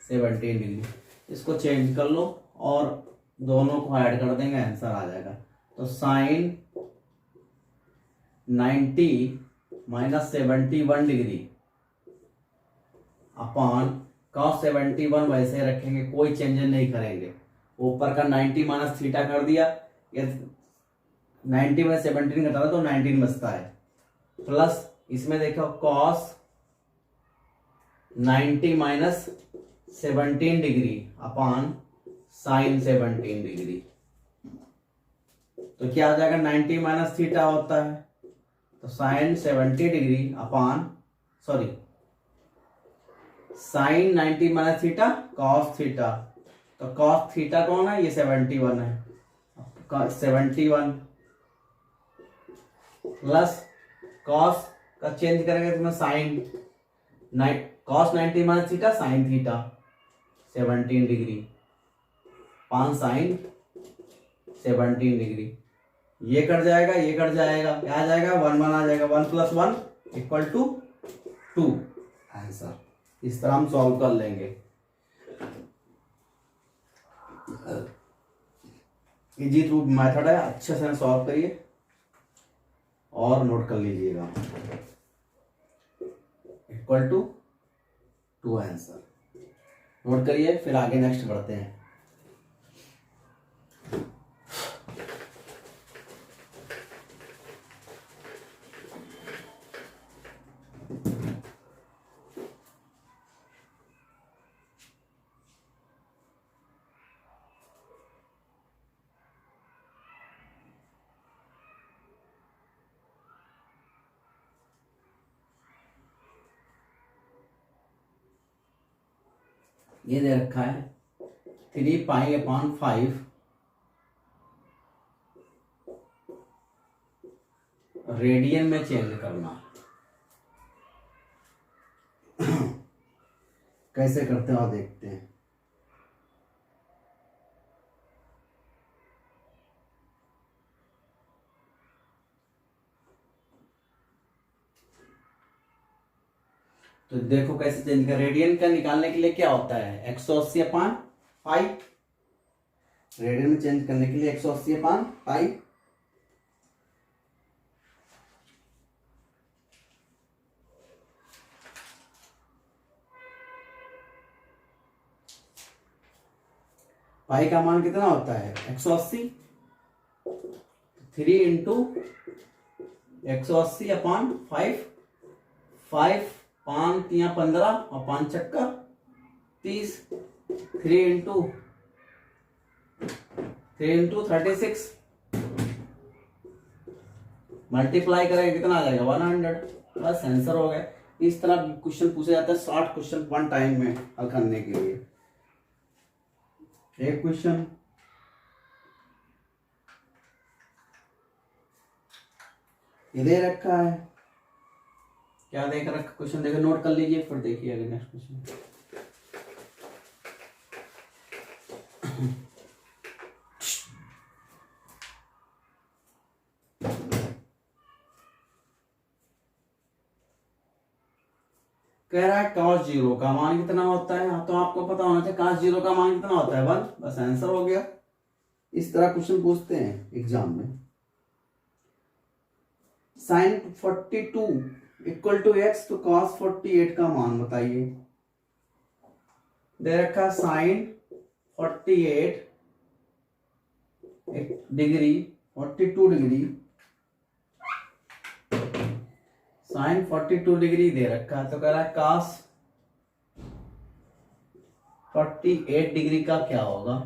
Speaker 1: 17 degree. इसको चेंज कर लो और दोनों को ऐड कर देंगे, आंसर आ जाएगा। तो sin 90 - 71 डिग्री अपॉन cos 71 वैसे रखेंगे, कोई चेंज नहीं करेंगे। ऊपर का 90 - थीटा कर दिया, ये 90 में 17 घटा तो 19 बचता है, प्लस इसमें देखो cos 90 - 17 degree upon sin 17 degree. तो क्या आ जाएगा, 90 - थीटा होता है, तो sin 70 degree upon sorry sin 90 - theta cos theta, तो cos थीटा कौन है, ये 71 है, 71 प्लस cos का चेंज करेंगे तो sin cos 90 - theta sin theta 17 degree 5 sin 17 degree. ये कट जाएगा, ये कट जाएगा, क्या आ जाएगा 1 1 आ जाएगा, 1 + 1 = 2 आंसर। इस तरह हम सॉल्व कर लेंगे। इजी टू मेथड है, अच्छे से सॉल्व करिए और नोट कर लीजिएगा। = 2 आंसर नोट करिए, फिर आगे नेक्स्ट बढ़ते हैं। ये दे रखा है 3π/5 रेडियन में चेंज करना। कैसे करते हैं और देखते हैं। तो देखो कैसे चेंज कर, रेडियन का निकालने के लिए क्या होता है 180/पाई, रेडियन में चेंज करने के लिए 180/पाई। पाई का मान कितना होता है 180, 3 इंटू 180/5, 5 5 या 15 और 5 चक्का 30, 3 इंटू 36 मल्टीप्लाई करेंगे कितना आ जाएगा 100। बस आंसर हो गया। इस तरह क्वेश्चन पूछे जाते हैं 60 क्वेश्चन वन टाइम में हल करने के लिए। एक क्वेश्चन ये दे रखा है, क्या देख रखा क्वेश्चन, देखो नोट कर लीजिए फिर देखिए अगर नेक्स्ट क्वेश्चन। कह रहा है cos 0 का मान कितना होता है, तो आपको पता होना चाहिए cos 0 का मान कितना होता है 1। बस आंसर हो गया। इस तरह क्वेश्चन पूछते हैं एग्जाम में। sin 42 इक्वल टू x, तो cos 48 का मान बताइए। दे रखा sin 48 degree 42 degree, sin 42 degree दे रखा है, तो कह रहा है cos 48 डिग्री का क्या होगा,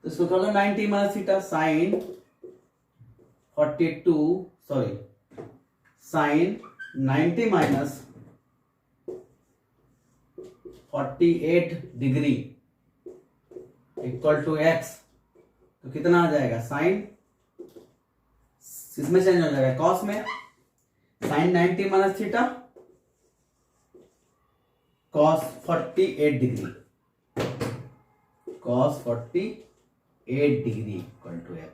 Speaker 1: तो इसको कर लो 90 minus theta. sin 90 minus 48 degree equal to x, तो कितना आ जाएगा sin, इसमें चेंज हो जाएगा cos में, sin 90 minus theta cos 48 degree, cos 48 degree equal to x,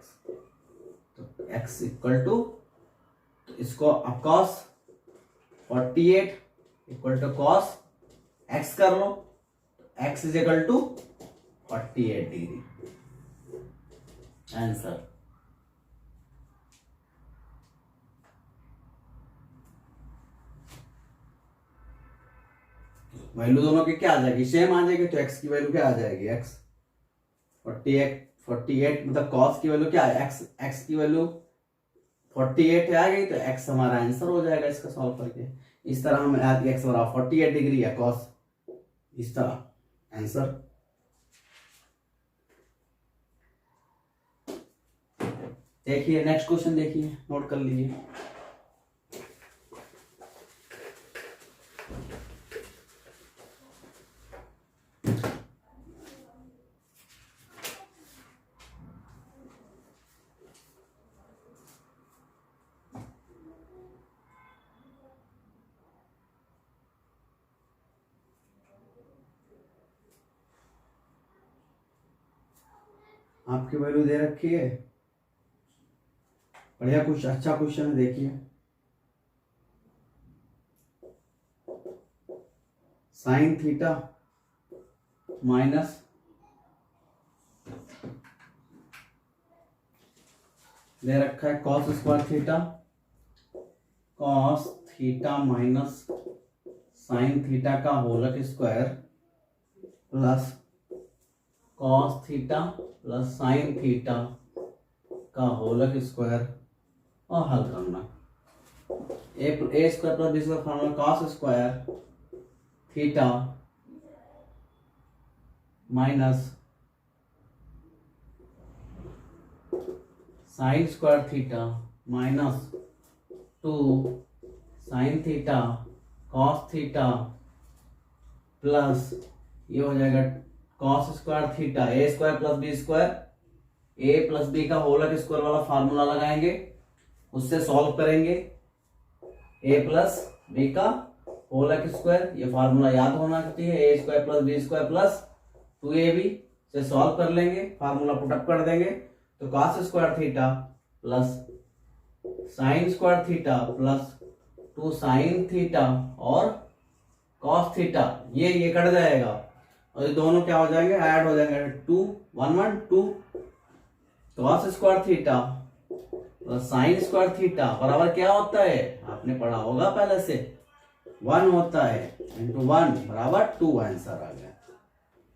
Speaker 1: तो x इक्वल टू, तो इसको अब cos 48 equal to cos x कर लो, x is equal to 48 degree. Answer value दोनों की क्या आ जाएगी, सेम आ जाएगी, तो x की वैल्यू क्या आ जाएगी x 48 मतलब cos की वैल्यू क्या है x की वैल्यू 48 आ गई, तो x हमारा आंसर हो जाएगा इसका सॉल्व करके। इस तरह हम x बराबर 48 डिग्री या cos, इस तरह आंसर। देखिए नेक्स्ट क्वेश्चन, देखिए नोट कर लीजिए। आपकी वैल्यू दे रखी है, बढ़िया कुछ अच्छा क्वेश्चन है, देखिए साइन थीटा माइनस दे रखा है cos square theta, cos theta minus sine theta का whole square plus cos theta plus sine theta का होल स्क्वायर और हल करना। A square plus B square formula cos square theta minus sine square theta minus 2 sine theta cos theta plus ये हो जाएगा cos square theta A square plus B square, A plus B का होल स्क्वायर वाला फार्मूला लगाएंगे, उससे सॉल्व करेंगे। ए प्लस बी का होल स्क्वायर, ये फार्मूला याद होना चाहिए, A square plus B square plus 2ab से सॉल्व कर लेंगे, फार्मूला पुटअप कर देंगे। तो cos square theta plus sine square theta plus 2 sine theta और कॉस थीटा, ये कट जाएगा और ये दोनों क्या हो जाएंगे, ऐड हो जाएंगे। 2 1 1 2 cos square theta plus sine square theta बराबर क्या होता है, आपने पढ़ा होगा पहले से, 1 होता है, इंटू 1 बराबर 2 आंसर आ गया।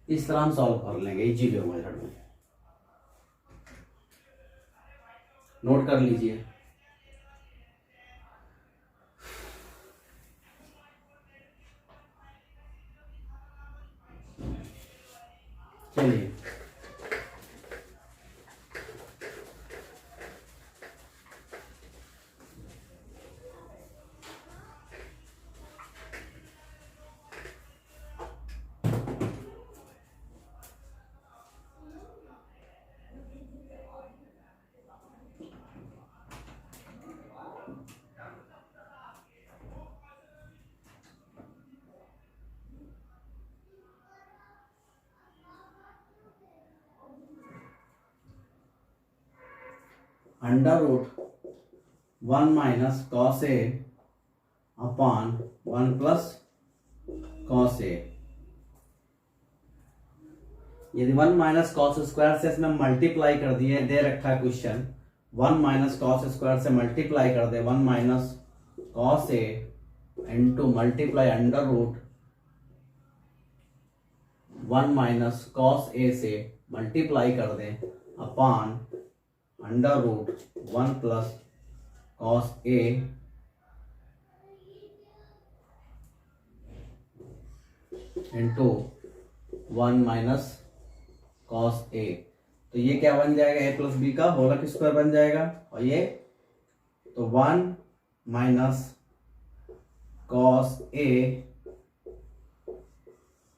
Speaker 1: इस तरह हम सॉल्व कर लेंगे इजीली मेथड में, नोट कर लीजिए। चलिए under root 1 minus cos A upon 1 plus cos ए। यदि 1 माइनस कॉस स्क्वायर से इसमें मल्टीप्लाई कर दिए, दे रखा है क्वेश्चन 1 माइनस कॉस स्क्वायर से मल्टीप्लाई कर दे, 1 minus cos A into multiply under root 1 minus cos A से मल्टीप्लाई कर दे upon under root 1 plus cos A into 1 minus cos A. तो ये क्या बन जाएगा, ए प्लस बी का होल स्क्वायर बन जाएगा, और ये तो 1 माइनस कॉस ए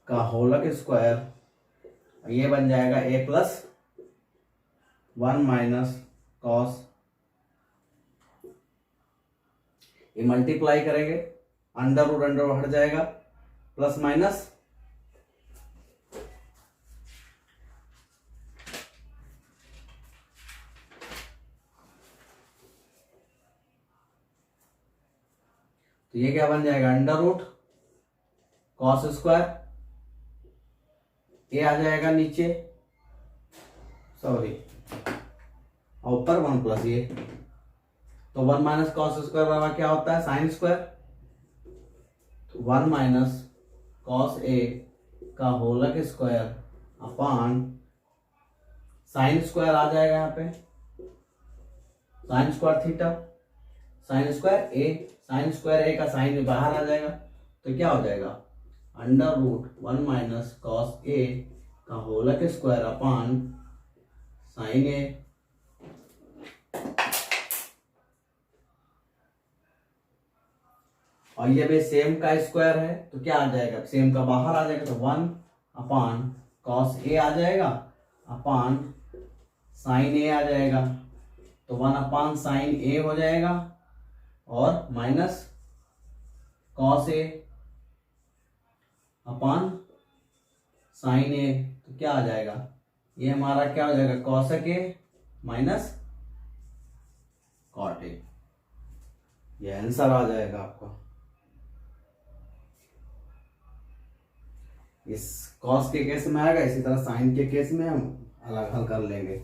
Speaker 1: का होल स्क्वायर, ये बन जाएगा ए प्लस 1 माइनस कॉस, ये मल्टीप्लाई करेंगे, अंडर रूट हट जाएगा, प्लस माइनस तो ये क्या बन जाएगा, अंडर रूट कॉस स्क्वायर, ये आ जाएगा नीचे, सॉरी और ऊपर 1 प्लस ये, तो 1 माइनस कॉस स्क्वायर बराबर क्या होता है, साइन स्क्वायर, तो 1 माइनस कॉस ए का whole square upon sine square आ जाएगा, यहाँ पे sine square theta, sine square A का साइन बाहर आ जाएगा, तो क्या हो जाएगा, under root 1 minus cos A का whole square upon sine A. और ये भी सेम का स्क्वायर है, तो क्या आ जाएगा, सेम का बाहर आ जाएगा, तो 1 अपॉन कॉस ए आ जाएगा अपॉन साइन ए आ जाएगा, तो 1 अपॉन साइन ए हो जाएगा और minus cos A upon sine A, तो क्या आ जाएगा, ये हमारा क्या हो जाएगा, cosec A minus cot A, ये आंसर आ जाएगा आपका। इस कॉस के केस में आएगा, इसी तरह साइन के केस में हम अलग हल कर लेंगे,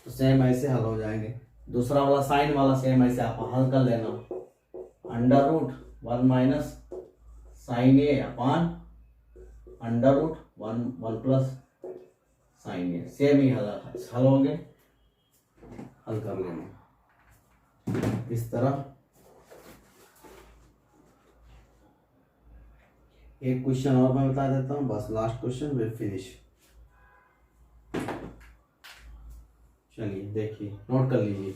Speaker 1: तो सेम ऐसे हल हो जाएंगे। दूसरा वाला साइन वाला सेम ऐसे आप हल कर लेना, under root 1 minus sine A upon under root one plus sine A, same ही हल हो गए, हल कर लेंगे इस तरह। एक क्वेश्चन और मैं बता देता हूँ, बस लास्ट क्वेश्चन विल फिनिश। चलिए देखिए, नोट कर लीजिए।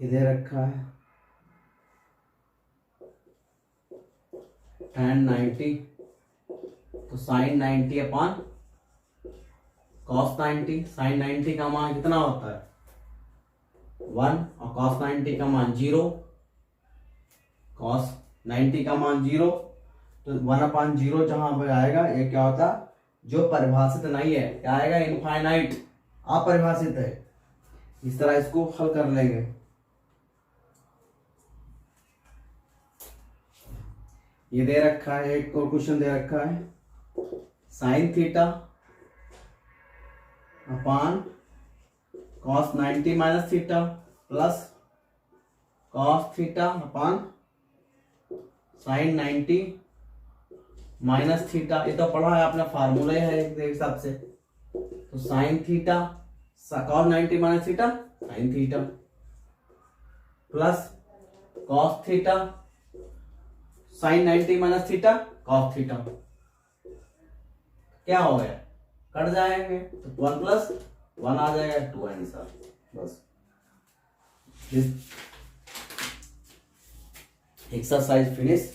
Speaker 1: ये दे रखा है tan 90, तो साइन 90 अपॉन कॉस 90। साइन 90 का मान कितना होता है 1, और कॉस 90 का मान 0। कॉस 90 का मान 0, तो 1/0 जहां पर आएगा, ये क्या होता जो परिभाषित नहीं है, क्या आएगा इनफाइनाइट, अपरिभाषित है। इस तरह इसको हल कर लेंगे। ये दे रखा है, एक और क्वेश्चन दे रखा है sine theta upon cos 90 minus theta plus cos theta upon sign 90 minus theta. ये तो पढ़ा है आपने, फार्मूला है एक हिसाब से। तो sign theta cos 90 minus theta sine theta plus cos theta sine 90 minus theta cos theta. क्या हो गया, कट जाएंगे, तो 1 प्लस 1 आ जाएगा, 2 आंसर। बस एक्सरसाइज फिनिश।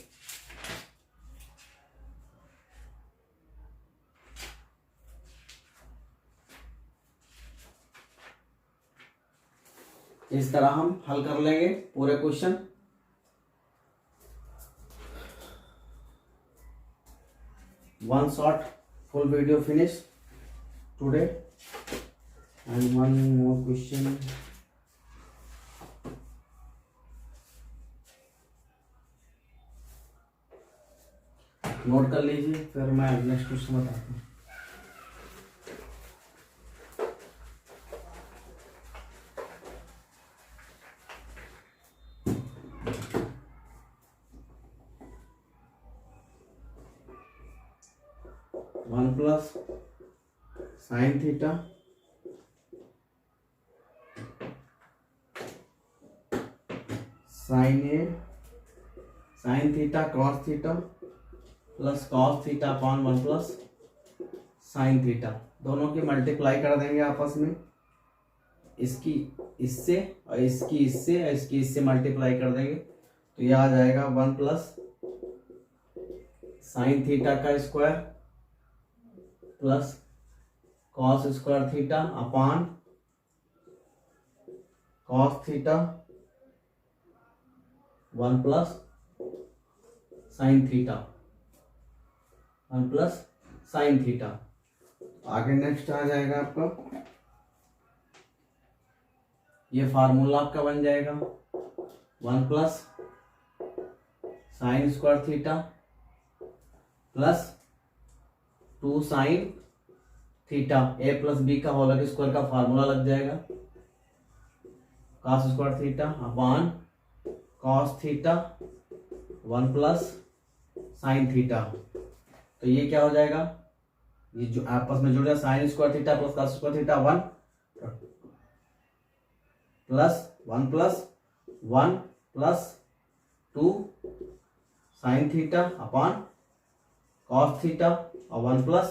Speaker 1: इस तरह हम हल कर लेंगे पूरे question. One shot full video finish today, and one more question. Note कर लीजिए, फिर मैं नेक्स्ट क्वेश्चन बताता हूँ। One plus sine theta sine A sine theta cos theta plus cos theta upon 1 plus sine theta. दोनों की मल्टीप्लाई कर देंगे आपस में, इसकी इससे और इसकी इससे और इसकी इससे मल्टीप्लाई कर देंगे, तो यह आ जाएगा 1 प्लस साइन थीटा का square plus cos square theta upon cos theta 1 plus sine theta 1 plus sine theta. आगे नेक्स्ट आ जाएगा आपका, ये फार्मूला आपका बन जाएगा 1 plus sine square theta plus 2 sine theta, A plus B का होल स्क्वायर का फार्मूला लग जाएगा, cos square theta upon cos theta 1 plus sine theta. तो ये क्या हो जाएगा, ये जो आपस में जुड़ जाए sign square theta plus cos square theta 1 plus 2 sine theta upon cos theta और 1 प्लस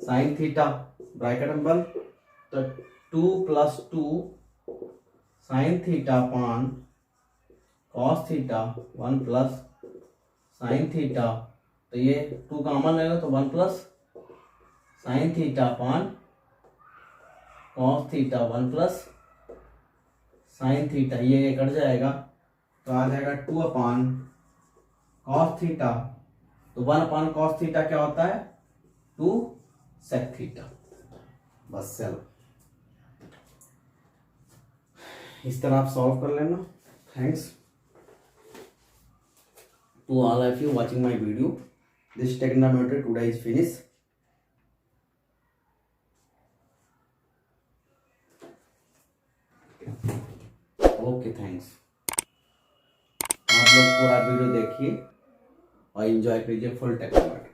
Speaker 1: साइन थीटा, ब्रैकेट में बंद, तो 2 plus 2 sine theta upon cos theta 1 plus sine theta. तो ये 2 कॉमन लेगा तो 1 plus sine theta upon cos theta 1 plus sine theta, ये कट जाएगा तो आ जाएगा 2 अपॉन कॉस थीटा। तो 1 अपॉन कॉस थीटा क्या होता है 2 सेक थीटा। बस चलो। इस तरह आप सॉल्व कर लेना। Thanks to all of you watching my video. This trigonometry today is finish. Okay thanks. आप लोग पूरा वीडियो देखिए और एंजॉय कीजिए फुल टेक्नोमेट्री।